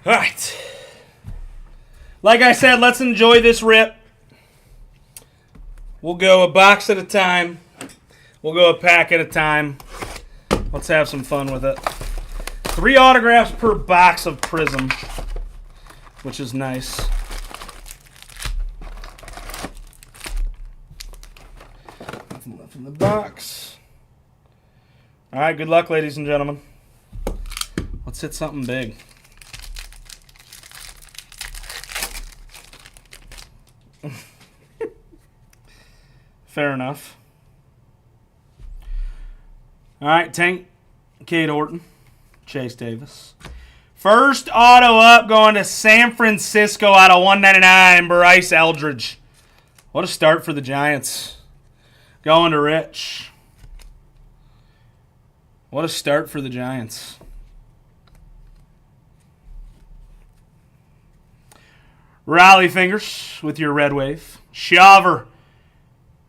S1: All right. Like I said, let's enjoy this rip. We'll go a box at a time. We'll go a pack at a time. Let's have some fun with it. 3 autographs per box of Prism, which is nice. Nothing left in the box. All right, good luck, ladies and gentlemen. Let's hit something big. Fair enough. All right, Tank, Cade Orton, Chase Davis. First auto up going to San Francisco out of 199, Bryce Eldridge. What a start for the Giants. Going to Rich. What a start for the Giants. Rally Fingers with your red wave. Shaver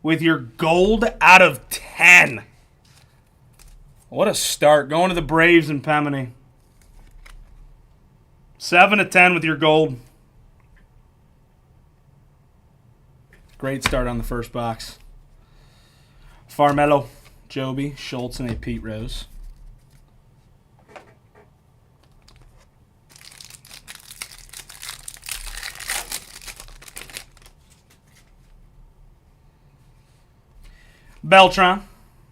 S1: with your gold out of 10. What a start. Going to the Braves and Pemini. 7 of 10 with your gold. Great start on the first box. Farmello, Joby, Schultz, and a Pete Rose. Beltran,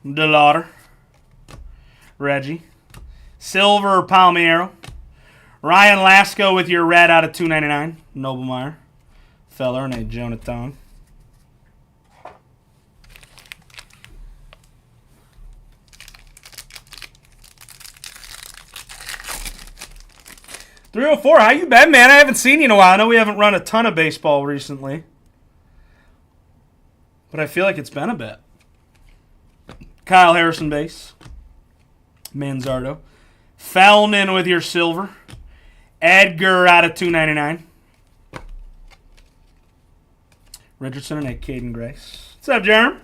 S1: DeLauder, Reggie, Silver Palmiero, Ryan Lasco with your red out of 299, Noblemeyer, Feller, and a Jonathan. $304, how you been, man? I haven't seen you in a while. I know we haven't run a ton of baseball recently, but I feel like it's been a bit. Kyle Harrison base. Manzardo. Felnin with your silver. Edgar out of 299. Richardson and a Caden Grace. What's up, Jerem?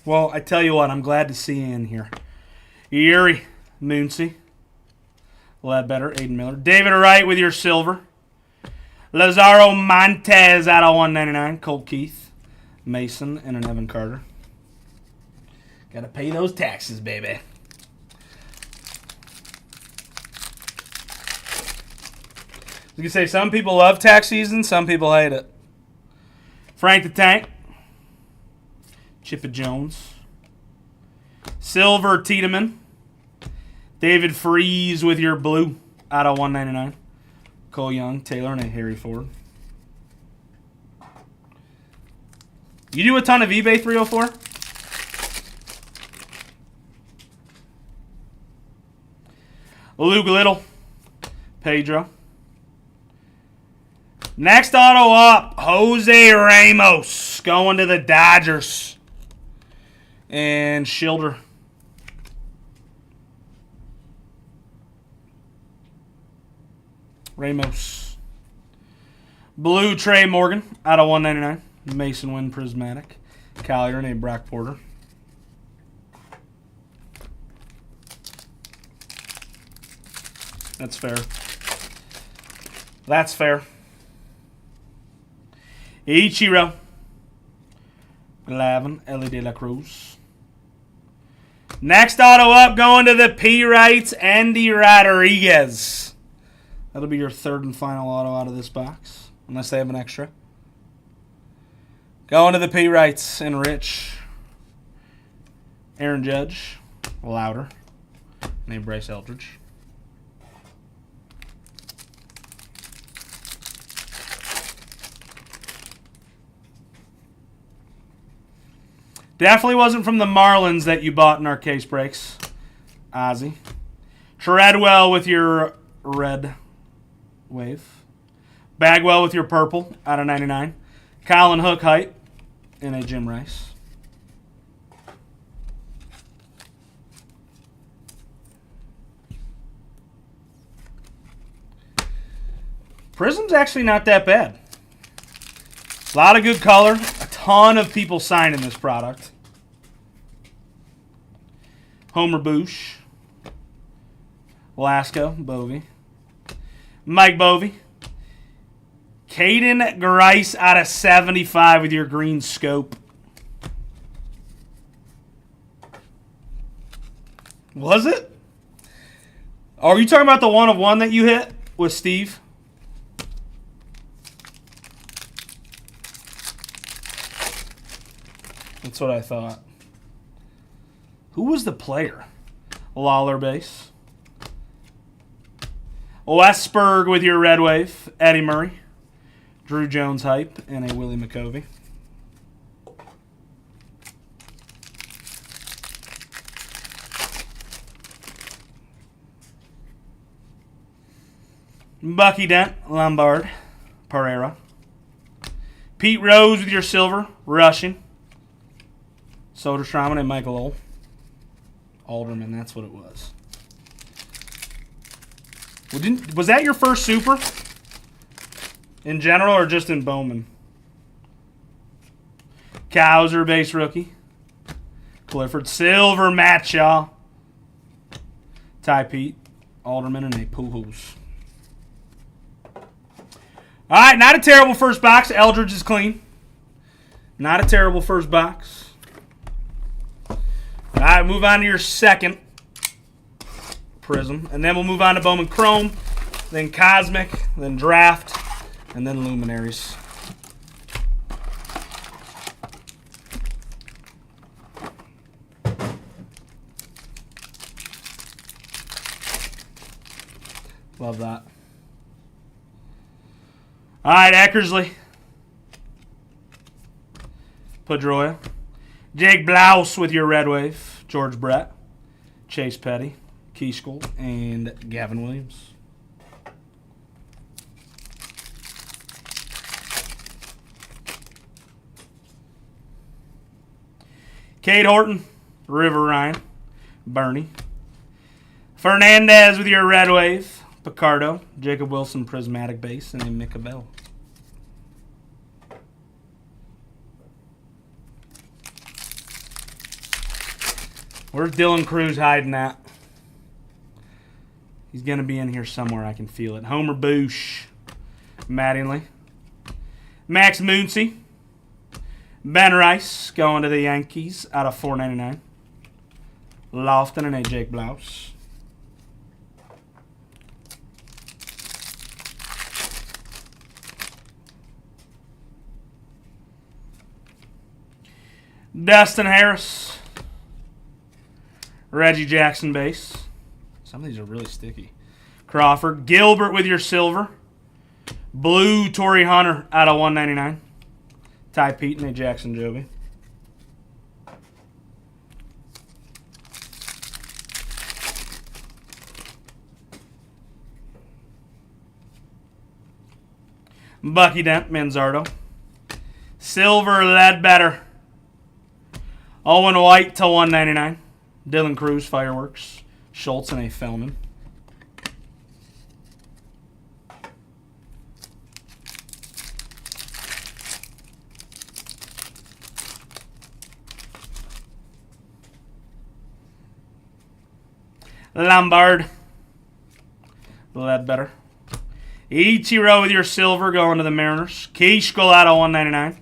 S1: Well, I tell you what, I'm glad to see you in here. Yuri Moonsey. Ledbetter, Aiden Miller. David Wright with your silver. Lazaro Montez out of 199. Colt Keith. Mason and an Evan Carter. Got to pay those taxes, baby. You can say some people love tax season, some people hate it. Frank the Tank. Chippa Jones. Silver Tiedemann. David Freeze with your blue out of 199. Cole Young, Taylor, and a Harry Ford. You do a ton of eBay 304? Luke Little. Pedro. Next auto up, Jose Ramos going to the Dodgers. And Schilder. Ramos. Blue Trey Morgan out of 199. Mason Wynn Prismatic. Collier named Brock Porter. That's fair. That's fair. Ichiro. 11. Ellie De La Cruz. Next auto up going to the P-Rights, Andy Rodriguez. That'll be your third and final auto out of this box, unless they have an extra. Going to the P-Rights and Rich. Aaron Judge. Louder. Named Bryce Eldridge. Definitely wasn't from the Marlins that you bought in our case breaks. Ozzy. Treadwell with your red wave. Bagwell with your purple out of 99. Colin Hook height and a Jim Rice. Prism's actually not that bad. A lot of good color. A ton of people signing this product. Homer Bush. Lasco, Bovey. Mike Bovey. Caden Grice out of 75 with your green scope. Was it? Are you talking about the 1-of-1 that you hit with Steve? That's what I thought. Who was the player? Lawler base. Westberg with your red wave. Eddie Murray. Drew Jones hype. And a Willie McCovey. Bucky Dent. Lombard. Pereira. Pete Rose with your silver. Rushing. Soderstrom and Michael Alderman, that's what it was. Well, was that your first super? In general or just in Bowman? Cowser, base rookie. Clifford, silver, Matt Shaw. Ty Pete, Alderman, and a Pujols. All right, not a terrible first box. Eldridge is clean. Not a terrible first box. All right, move on to your second Prism. And then we'll move on to Bowman Chrome, then Cosmic, then Draft, and then Luminaries. Love that. All right, Eckersley. Pedroia. Jake Blouse with your red wave. George Brett. Chase Petty. Keyschool. And Gavin Williams. Cade Horton. River Ryan. Bernie. Fernandez with your red wave. Picardo. Jacob Wilson prismatic base. And a Micah Bell. Where's Dylan Cruz hiding at? He's going to be in here somewhere. I can feel it. Homer Bush. Mattingly. Max Muncy. Ben Rice going to the Yankees out of $4.99. Lofton and a Jake Blouse. Dustin Harris. Reggie Jackson base. Some of these are really sticky. Crawford. Gilbert with your silver. Blue Torrey Hunter out of $1.99. Ty Pete and a Jackson Joby. Bucky Dent, Manzardo. Silver Ledbetter. Owen White to $1.99. Dylan Cruz, Fireworks. Schultz and a Fellman. Lombard. Ledbetter. Ichiro with your silver going to the Mariners. Keish out of $1.99.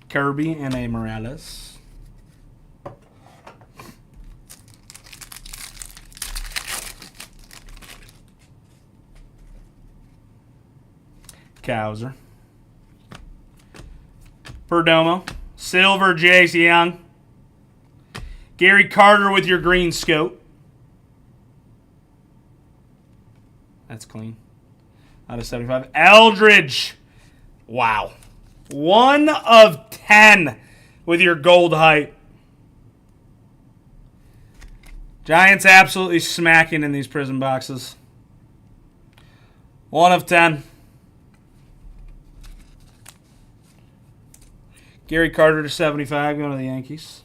S1: Kirby and a Morales. Cowser. Perdomo. Silver, Jace Young. Gary Carter with your green scope. That's clean. Out of 75. Eldridge. Wow. 1 of 10 with your gold hype. Giants absolutely smacking in these prison boxes. 1 of 10. Gary Carter to 75 going to the Yankees.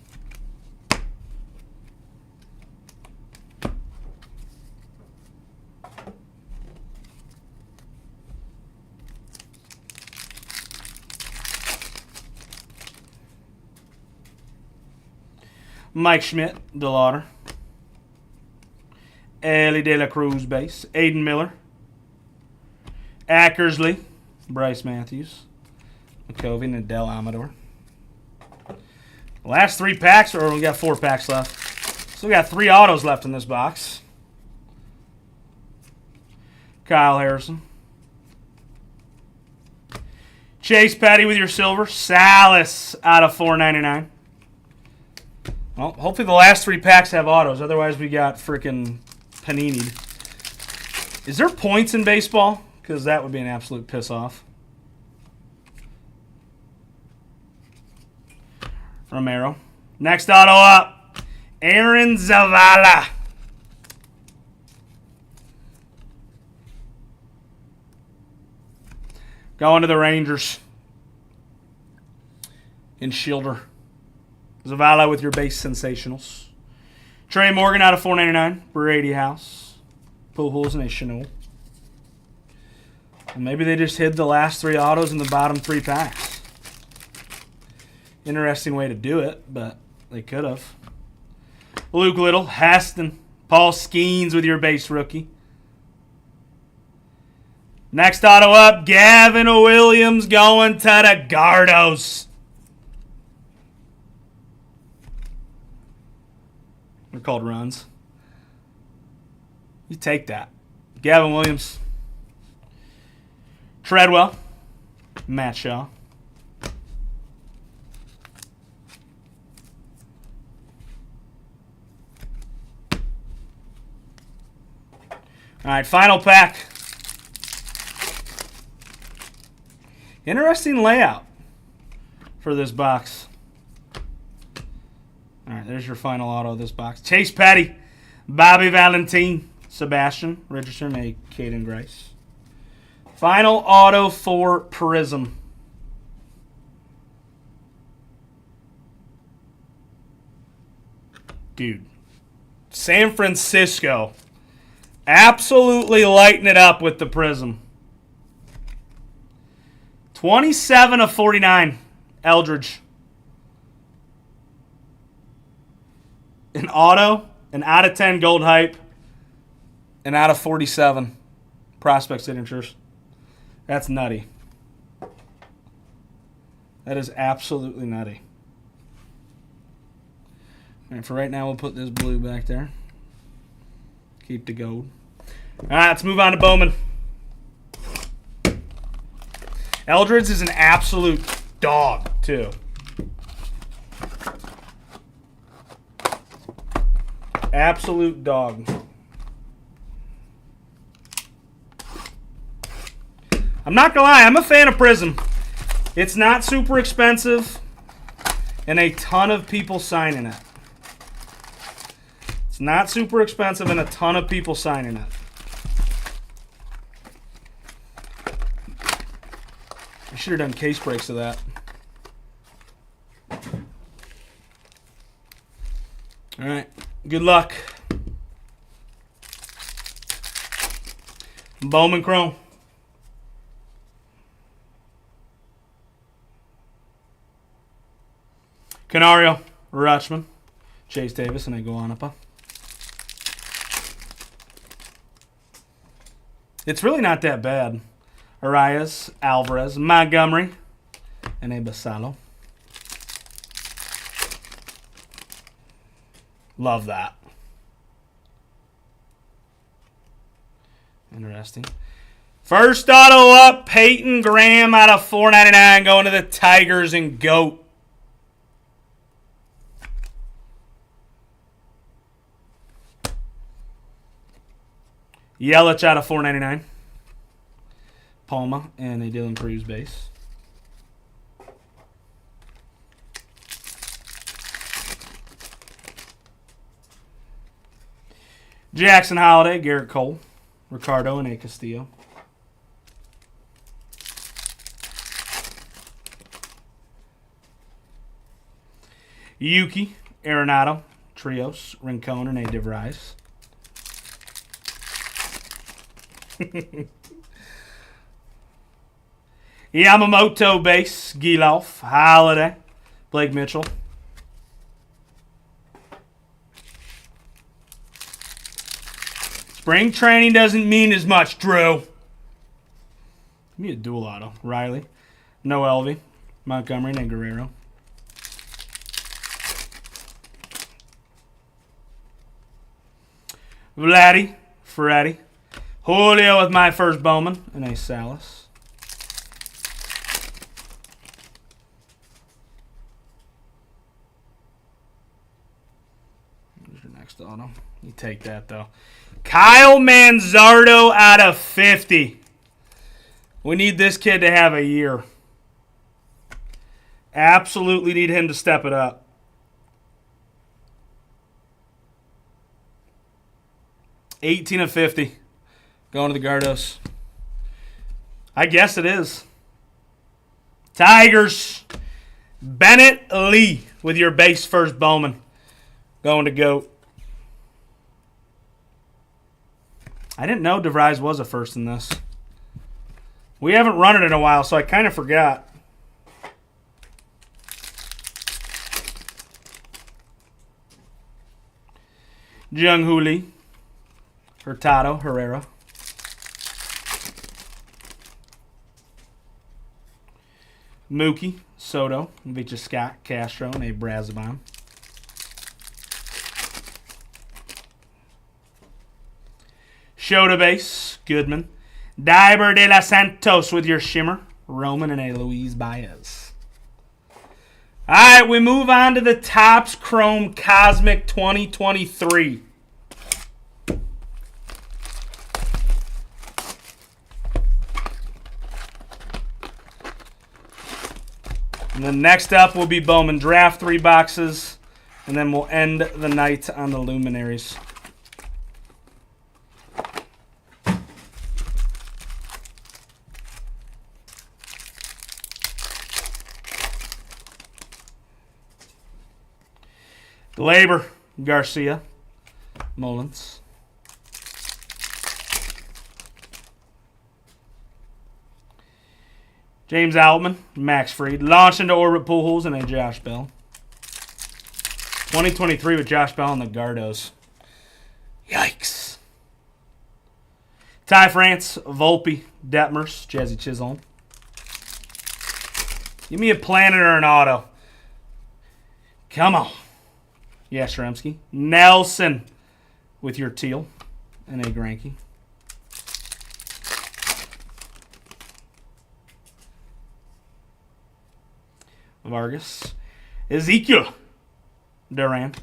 S1: Mike Schmidt, DeLauder. Ellie De La Cruz base. Aiden Miller. Ackersley. Bryce Matthews. McCovey and Del Amador. Last 3 packs, or we got 4 packs left. So we got 3 autos left in this box. Kyle Harrison. Chase Petty with your silver. Salas out of $4.99. Well, hopefully the last 3 packs have autos. Otherwise, we got freaking panini'd. Is there points in baseball? Because that would be an absolute piss-off. Romero. Next auto up. Aaron Zavala. Going to the Rangers. In Shielder. Zavala with your base sensationals. Trey Morgan out of $4.99. Brady House. Pujols and a Chanel. And maybe they just hid the last 3 autos in the bottom 3 packs. Interesting way to do it, but they could have. Luke Little, Haston, Paul Skeens with your base rookie. Next auto up, Gavin Williams going to the Gardos. They're called runs. You take that. Gavin Williams. Treadwell. Matt Shaw. All right, final pack. Interesting layout for this box. All right, there's your final auto of this box. Chase Petty, Bobby Valentin, Sebastian Richardson, a Caden Grice. Final auto for Prism. Dude, San Francisco. Absolutely lighting it up with the Prism. 27 of 49. Eldridge. an auto, an out of 10 gold hype, and out of 47 prospect signatures. That's nutty. That is absolutely nutty. All right, for right now, we'll put this blue back there. Keep the gold. All right, let's move on to Bowman. Eldred's is an absolute dog, too. Absolute dog. I'm not going to lie, I'm a fan of Prism. It's not super expensive, and a ton of people signing it. It's not super expensive, and a ton of people signing it. I should have done case breaks of that. All right. Good luck. Bowman Chrome. Canario, Rutschman, Chase Davis, and Iguanapa. It's really not that bad. Arias, Alvarez, Montgomery, and a Basalo. Love that. Interesting. First auto up, Peyton Graham out of $4.99 going to the Tigers and GOAT. Yelich out of $4.99. Palma and a Dylan Cruz base. Jackson Holiday, Garrett Cole, Ricardo, and a Castillo. Yuki, Arenado, Trios, Rincon, and a DeVries. Yamamoto base, Giloff, Holiday, Blake Mitchell. Spring training doesn't mean as much, Drew. Give me a dual auto. Riley, Noelvi, Montgomery, and Guerrero. Vladdy, Ferretti. Julio with my first Bowman, and a Salas. Here's your next auto. You take that, though. Kyle Manzardo out of 50. We need this kid to have a year. Absolutely need him to step it up. $18 of 50. Going to the Gardos. I guess it is. Tigers. Bennett Lee with your base first Bowman. Going to GOAT. I didn't know DeVries was a first in this. We haven't run it in a while, so I kind of forgot. Jung-Hoo Lee. Hurtado, Herrera. Mookie, Soto, Vita Scott, Castro, and a Brazabon. Shota base, Goodman. Diber de los Santos with your shimmer. Roman and a Luis Baez. All right, we move on to the Topps Chrome Cosmic 2023. And then next up will be Bowman Draft 3 boxes. And then we'll end the night on the Luminaries. Glaber, Garcia, Mullins. James Outman, Max Fried. Launch into orbit Pujols and a Josh Bell. 2023 with Josh Bell and the Gardos. Yikes. Ty France, Volpe, Detmers, Jazzy Chisholm. Give me a Planet or an auto. Come on. Yastrzemski. Nelson with your teal and a Granky. Vargas. Ezekiel Duran.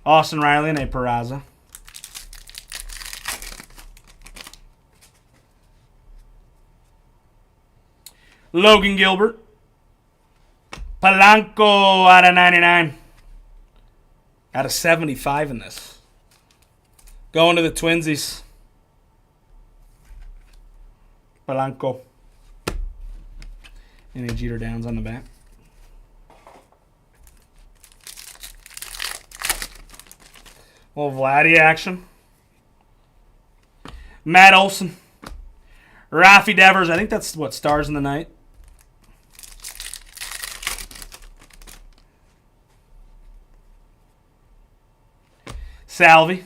S1: Austin Riley and a Peraza. Logan Gilbert. Polanco out of 99. Out of 75 in this. Going to the Twinsies. Polanco. And a Jeter Downs on the back. Little Vladdy action. Matt Olson. Rafi Devers. I think that's what, Stars in the Night. Salvi,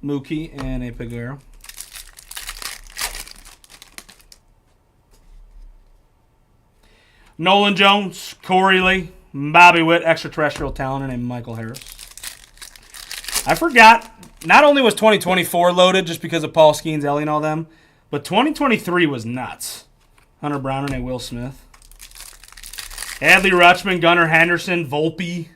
S1: Mookie, and a Peguero. Nolan Jones, Corey Lee, Bobby Witt, extraterrestrial talent, and a Michael Harris. I forgot, not only was 2024 loaded just because of Paul Skeens, Ellie, and all them, but 2023 was nuts. Hunter Brown and a Will Smith. Adley Rutschman, Gunnar Henderson, Volpe.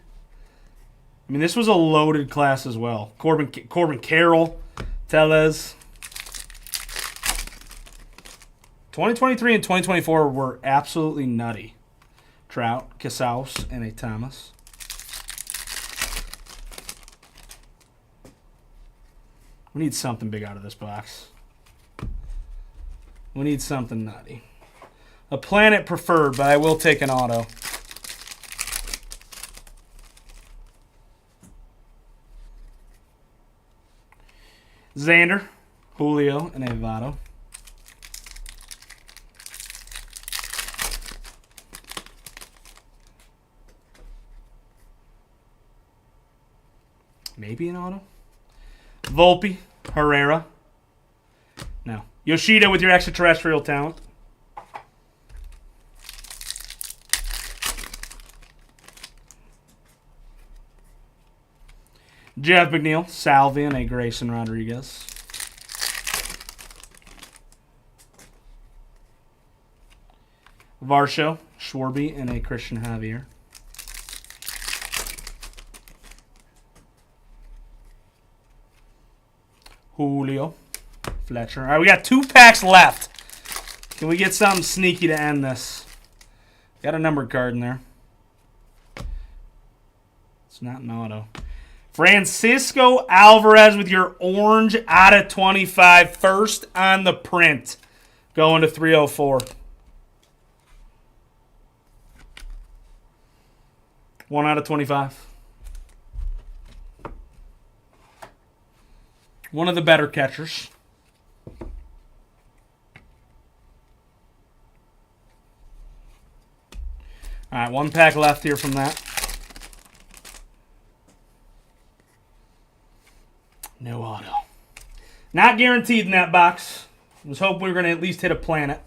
S1: I mean, this was a loaded class as well. Corbin Carroll, Tellez. 2023 and 2024 were absolutely nutty. Trout, Casals, and a Thomas. We need something big out of this box. We need something nutty. A Planet preferred, but I will take an auto. Xander, Julio, and a Votto. Maybe an auto. Volpe, Herrera. No. Yoshida with your extraterrestrial talent. Jeff McNeil, Salvi, and a Grayson Rodriguez. Varsho, Schwarby, and a Christian Javier. Julio, Fletcher. All right, we got 2 packs left. Can we get something sneaky to end this? Got a numbered card in there. It's not an auto. Francisco Alvarez with your orange out of 25. First on the print. Going to 304. 1 out of 25. One of the better catchers. All right, 1 pack left here from that. No auto. Not guaranteed in that box. Was hoping we were going to at least hit a Planet.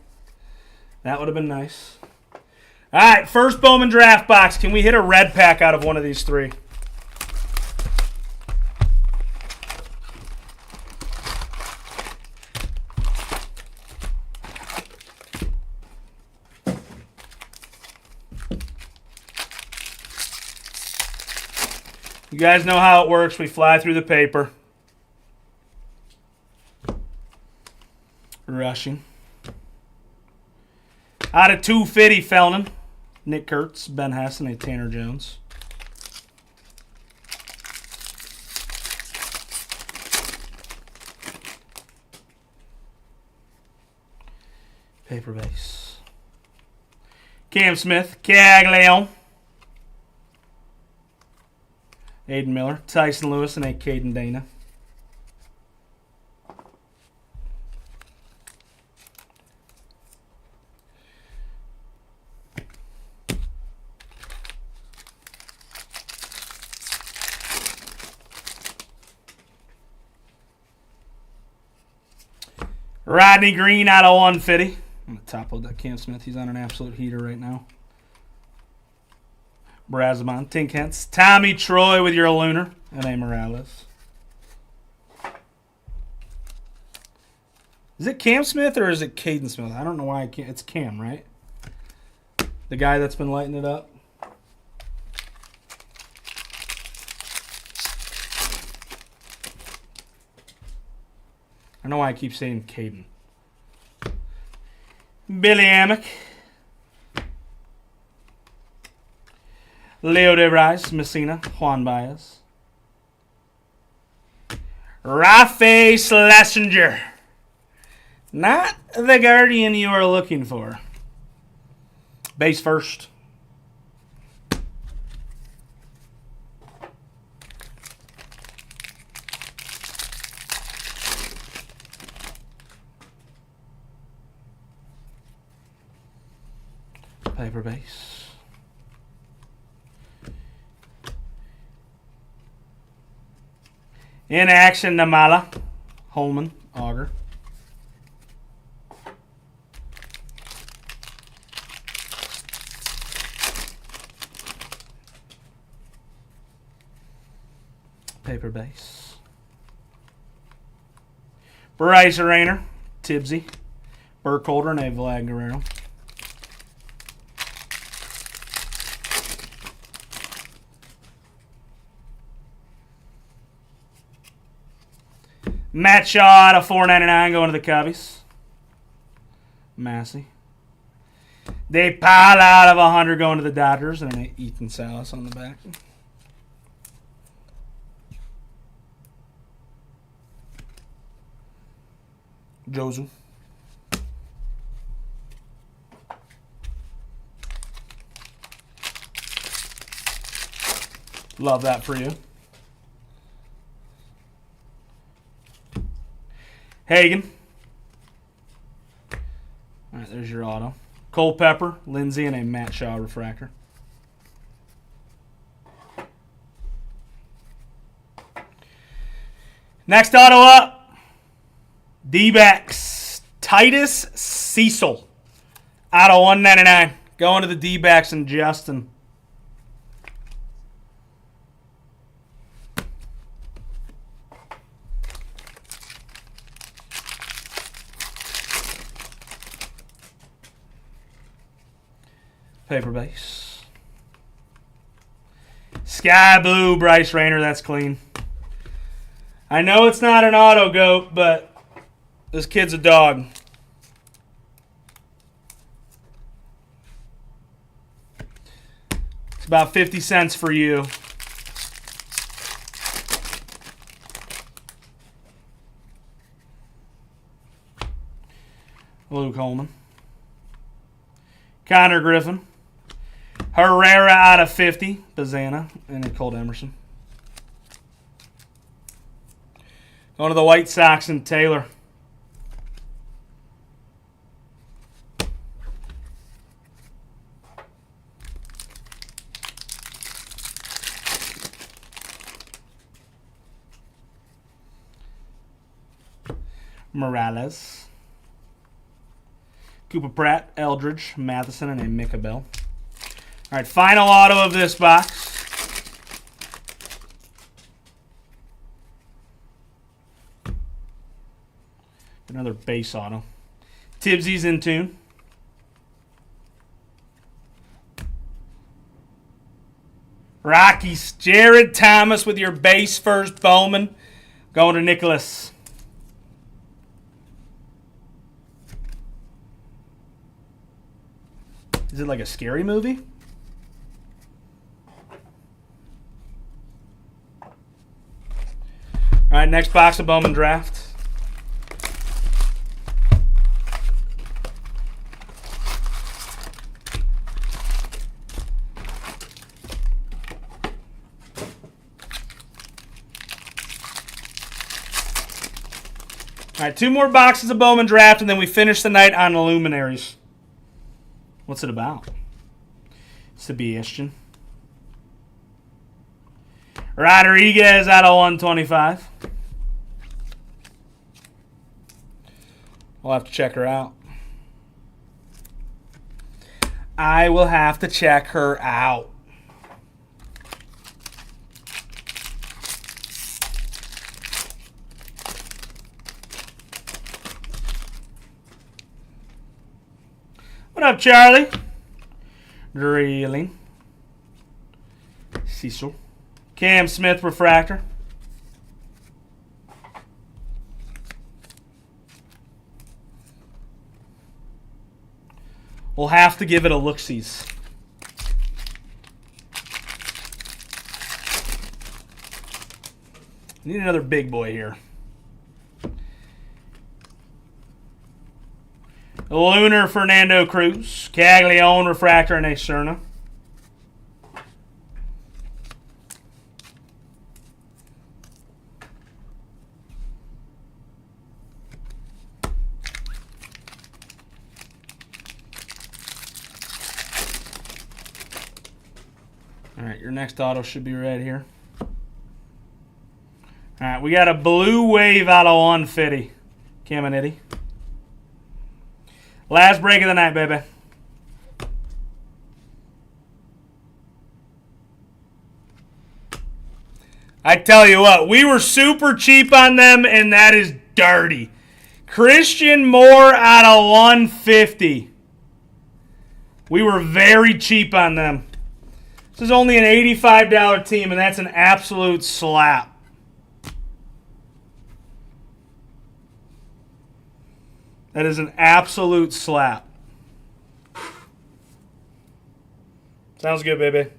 S1: That would have been nice. All right, first Bowman draft box. Can we hit a red pack out of one of these 3? You guys know how it works. We fly through the paper. Rushing. Out of 250, Felton. Nick Kurtz, Ben Hess, and a Tanner Jones. Paper base. Cam Smith, Caglione. Aiden Miller, Tyson Lewis, and a Caden Dana. Rodney Green out of 150. I'm going to top load that Cam Smith. He's on an absolute heater right now. Brasamon, Tink Hence. Tommy Troy with your Lunar. And A. Morales. Is it Cam Smith or is it Caden Smith? I don't know why I can't. It's Cam, right? The guy that's been lighting it up. I don't know why I keep saying Caden. Billy Amick. Leo DeVries, Messina, Juan Baez. Rafe Schlesinger. Not the Guardian you are looking for. Base first. Paper base. In action, Namala. Holman, Auger. Paper base. Bryce Rayner, Tibbsy, Burkholder, and a Vlad Guerrero. Matt Shaw out of $4.99 going to the Cubbies. Massey. They pile out of 100 going to the Dodgers, and an Ethan Salas on the back. Josu. Love that for you. Hagen. All right, there's your auto. Culpepper, Lindsay, and a Matt Shaw refractor. Next auto up. D-backs. Titus Cecil. Out of 199. Going to the D-backs and Justin. Paper base. Sky Blue, Bryce Rayner. That's clean. I know it's not an auto goat, but this kid's a dog. It's about 50 cents for you. Luke Holman. Connor Griffin. Herrera out of 50. Bazana and Colt Emerson. Going to the White Sox and Taylor. Morales. Cooper Pratt, Eldridge, Matheson, and a Micah Bell. All right, final auto of this box. Another base auto. Tibbsy's in tune. Rockies, Jared Thomas with your base first, Bowman. Going to Nicholas. Is it like a scary movie? All right, next box of Bowman Draft. All right, 2 more boxes of Bowman Draft, and then we finish the night on the Luminaries. What's it about? Sebastian. Rodriguez out of 125. We'll have to check her out. I will have to check her out. What up, Charlie? Drilling. Cecil. Cam Smith refractor. We'll have to give it a look-sees. Need another big boy here. Lunar Fernando Cruz. Caglione refractor and a Cerna. All right, your next auto should be right here. All right, we got a Blue Wave out of 150. Caminiti. Last break of the night, baby. I tell you what, we were super cheap on them, and that is dirty. Christian Moore out of 150. We were very cheap on them. This is only an $85 team, and that's an absolute slap. That is an absolute slap. Sounds good, baby.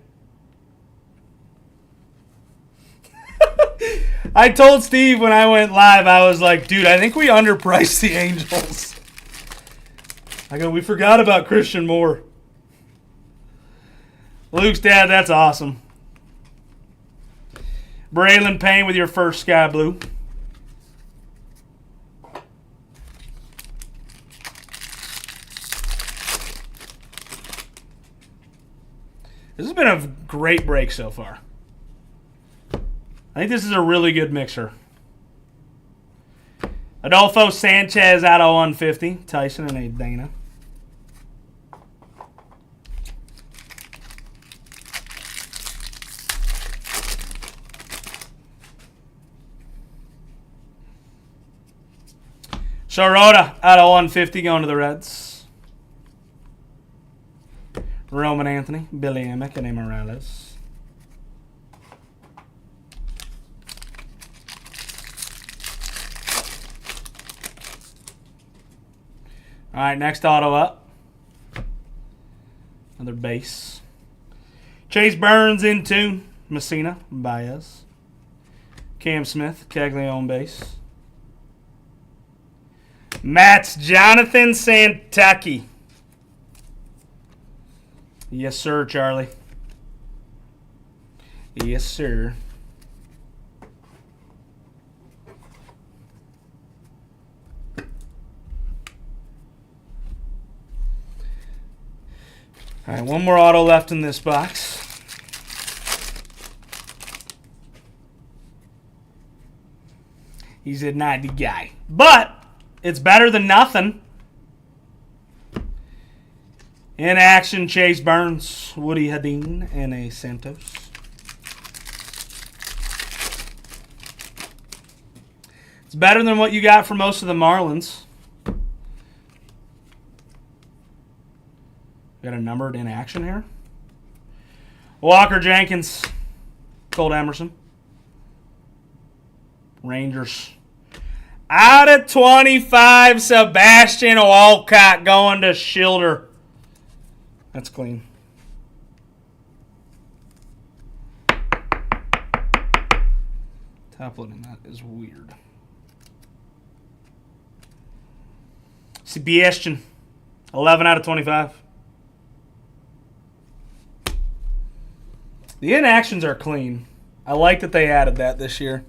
S1: I told Steve when I went live, I was like, dude, I think we underpriced the Angels. I go, we forgot about Christian Moore. Luke's dad, that's awesome. Braylon Payne with your first Sky Blue. This has been a great break so far. I think this is a really good mixer. Adolfo Sanchez out of 150. Tyson and a Dana. Soroda out of 150 going to the Reds. Roman Anthony, Billy Amick, and A. Morales. All right, next auto up. Another base. Chase Burns in 2. Messina, Baez. Cam Smith, Caglione base. Matt's Jonathan Santaki. Yes, sir, Charlie. Yes, sir. All right, one more auto left in this box. He's a 90 guy. But it's better than nothing. In action, Chase Burns, Woody Hadeen, and a Santos. It's better than what you got for most of the Marlins. Got a numbered in action here. Walker Jenkins, Colt Emerson. Rangers. Out of 25, Sebastian Walcott going to Schilder. That's clean. Top loading that is weird. Sebastian, 11 out of 25. The inactions are clean. I like that they added that this year.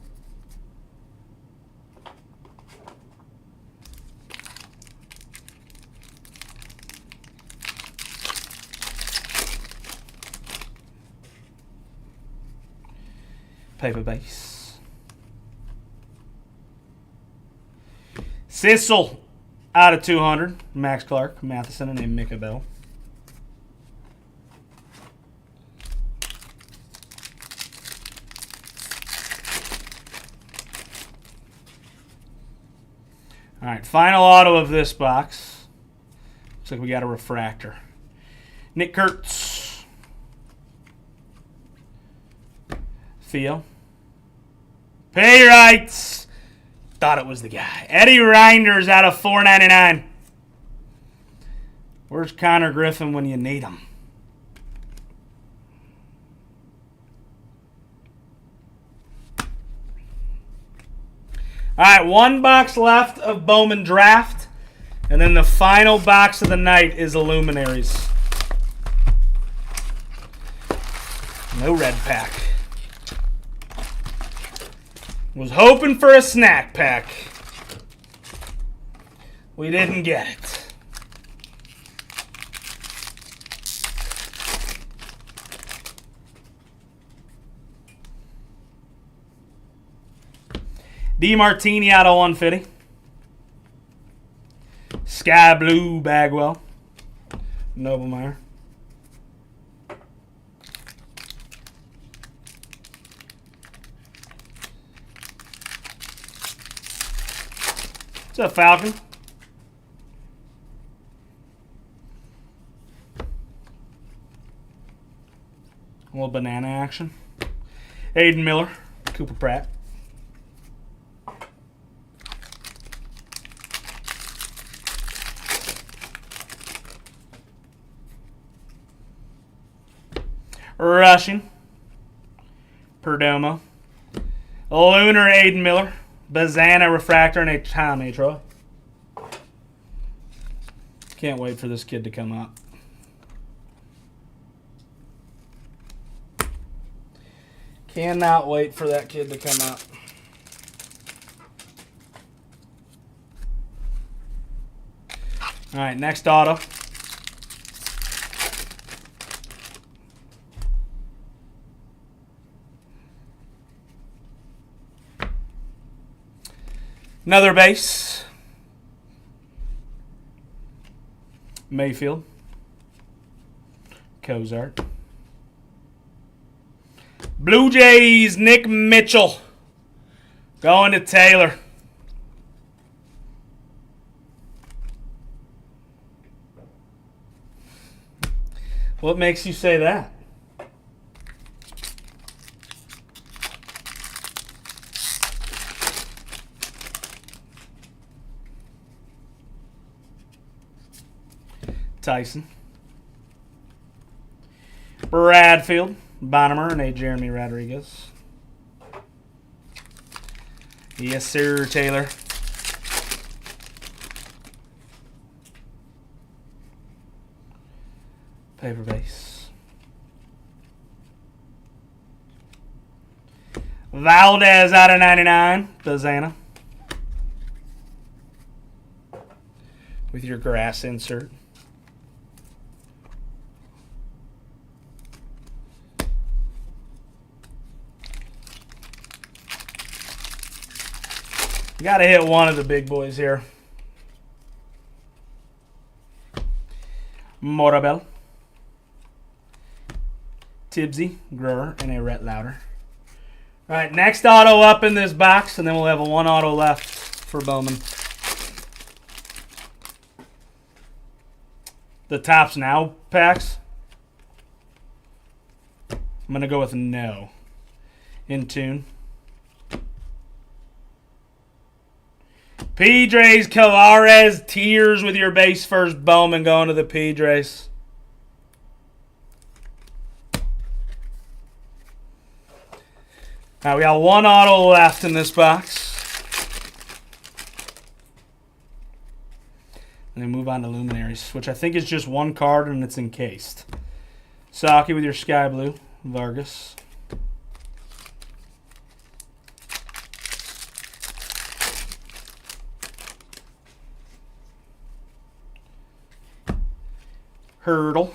S1: Paper base. Sissel
S2: Out of 200, Max Clark, Matheson, and a Micah Bell. All right, final auto of this box. Looks like we got a refractor. Nick Kurtz. Theo. Pay rights. Thought it was the guy. Eddie Reinders out of 499. Where's Connor Griffin when you need him? All right, one box left of Bowman Draft. And then the final box of the night is Illuminaries. No red pack. Was hoping for a snack pack. We didn't get it. DeMartini out of 150. Sky Blue Bagwell. Noblemeyer. What's up, Falcon? A little banana action. Aiden Miller. Cooper Pratt. Rushing. Perdomo. Lunar Aiden Miller. Bazana Refractor and a Tommy Troy. Can't wait for this kid to come up. Cannot wait for that kid to come up. All right, next auto. Another base. Mayfield. Cozart. Blue Jays, Nick Mitchell. Going to Taylor. What makes you say that? Tyson. Bradfield. Bonnemer and a Jeremy Rodriguez. Yes, sir, Taylor. Paper base. Valdez out of 99. Bazana. With your grass insert. Got to hit one of the big boys here. Morabel. Tibbsy, Grower, and a Rhett Lauder. All right, next auto up in this box, and then we'll have one auto left for Bowman. The Topps Now packs. I'm going to go with no. In tune. Pedres, Cavares, Tears with your base first Bowman going to the Pedres. Now we got one auto left in this box. And then move on to Luminaries, which I think is just one card and it's encased. Saki with your Sky Blue, Vargas. Hurdle.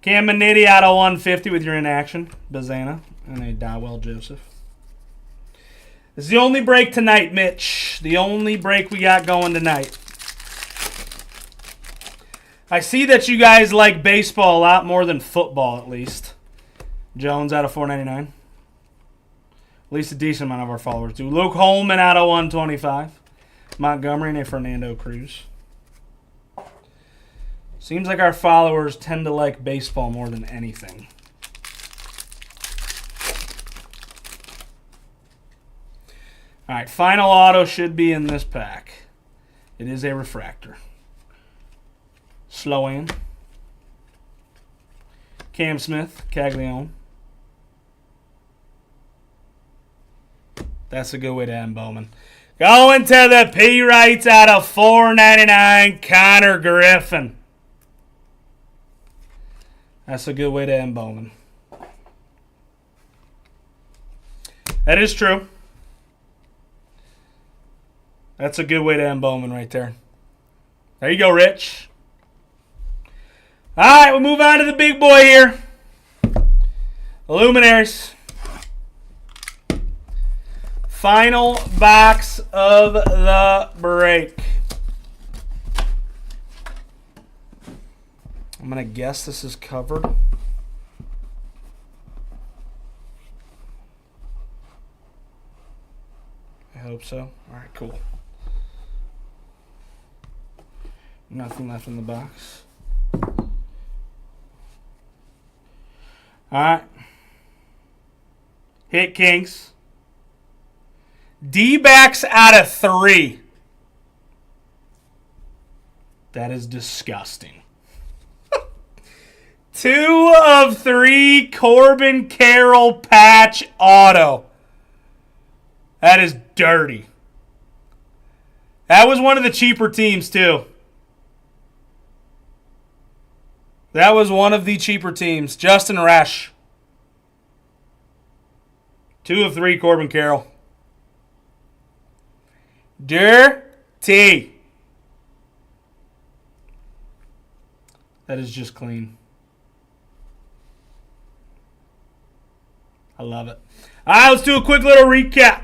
S2: Cam Minetti out of 150 with your inaction. Bazana and a Dowell Joseph. This is the only break tonight, Mitch. The only break we got going tonight. I see that you guys like baseball a lot more than football, at least. Jones out of 499. At least a decent amount of our followers do. Luke Holman out of 125. Montgomery and a Fernando Cruz. Seems like our followers tend to like baseball more than anything. All right, final auto should be in this pack. It is a refractor. Sloan. Cam Smith, Caglione. That's a good way to end Bowman. Going to the P-Rights out of 499, Connor Griffin. That's a good way to end Bowman. That is true. That's a good way to end Bowman right there. There you go, Rich. All right, we'll move on to the big boy here. The Luminaries. Final box of the break. I'm going to guess this is covered. I hope so. All right, cool. Nothing left in the box. All right. Hit Kings. D-backs out of 3. That is disgusting. 2 of 3 Corbin Carroll patch auto. That is dirty. That was one of the cheaper teams, too. That was one of the cheaper teams. Justin Resch. 2 of 3 Corbin Carroll. Dirty. That is just clean. I love it. All right, let's do a quick little recap.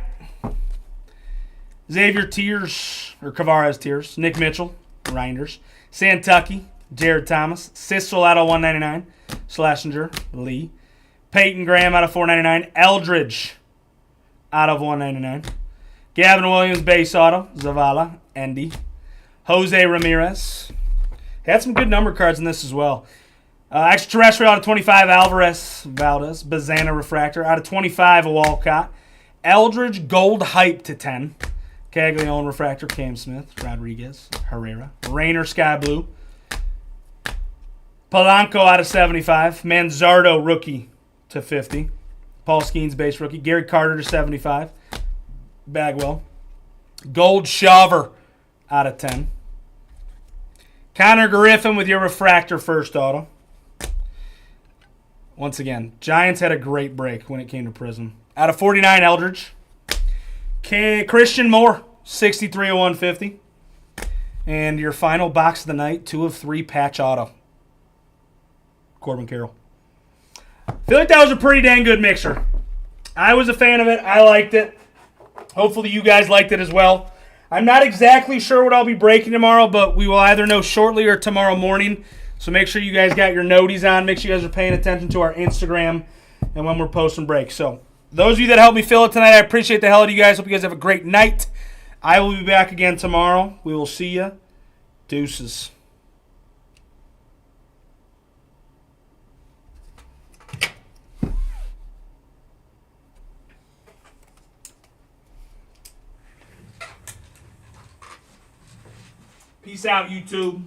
S2: Xavier Tears, or Kavares Tears. Nick Mitchell, Reinders. Santucky, Jared Thomas. Sissel out of 199. Schlesinger, Lee. Peyton Graham out of 499. Eldridge out of 199. Gavin Williams, base auto. Zavala, Endy. Jose Ramirez. Had some good number cards in this as well. Extraterrestrial out of 25, Alvarez, Valdez. Bazana Refractor out of 25, Walcott. Eldridge, gold hype to 10. Caglione Refractor, Cam Smith, Rodriguez, Herrera. Rainer, Sky Blue. Polanco out of 75. Manzardo, rookie to 50. Paul Skeens, base rookie. Gary Carter to 75. Bagwell. Gold Shaver out of 10. Connor Griffin with your refractor first auto. Once again, Giants had a great break when it came to Prism. Out of 49, Eldridge. Christian Moore, 63 of 150. And your final box of the night, 2 of 3 patch auto. Corbin Carroll. I feel like that was a pretty dang good mixer. I was a fan of it. I liked it. Hopefully you guys liked it as well. I'm not exactly sure what I'll be breaking tomorrow, but we will either know shortly or tomorrow morning. So make sure you guys got your noties on. Make sure you guys are paying attention to our Instagram and when we're posting breaks. So those of you that helped me fill it tonight, I appreciate the hell out of you guys. Hope you guys have a great night. I will be back again tomorrow. We will see you. Deuces. Peace out, YouTube.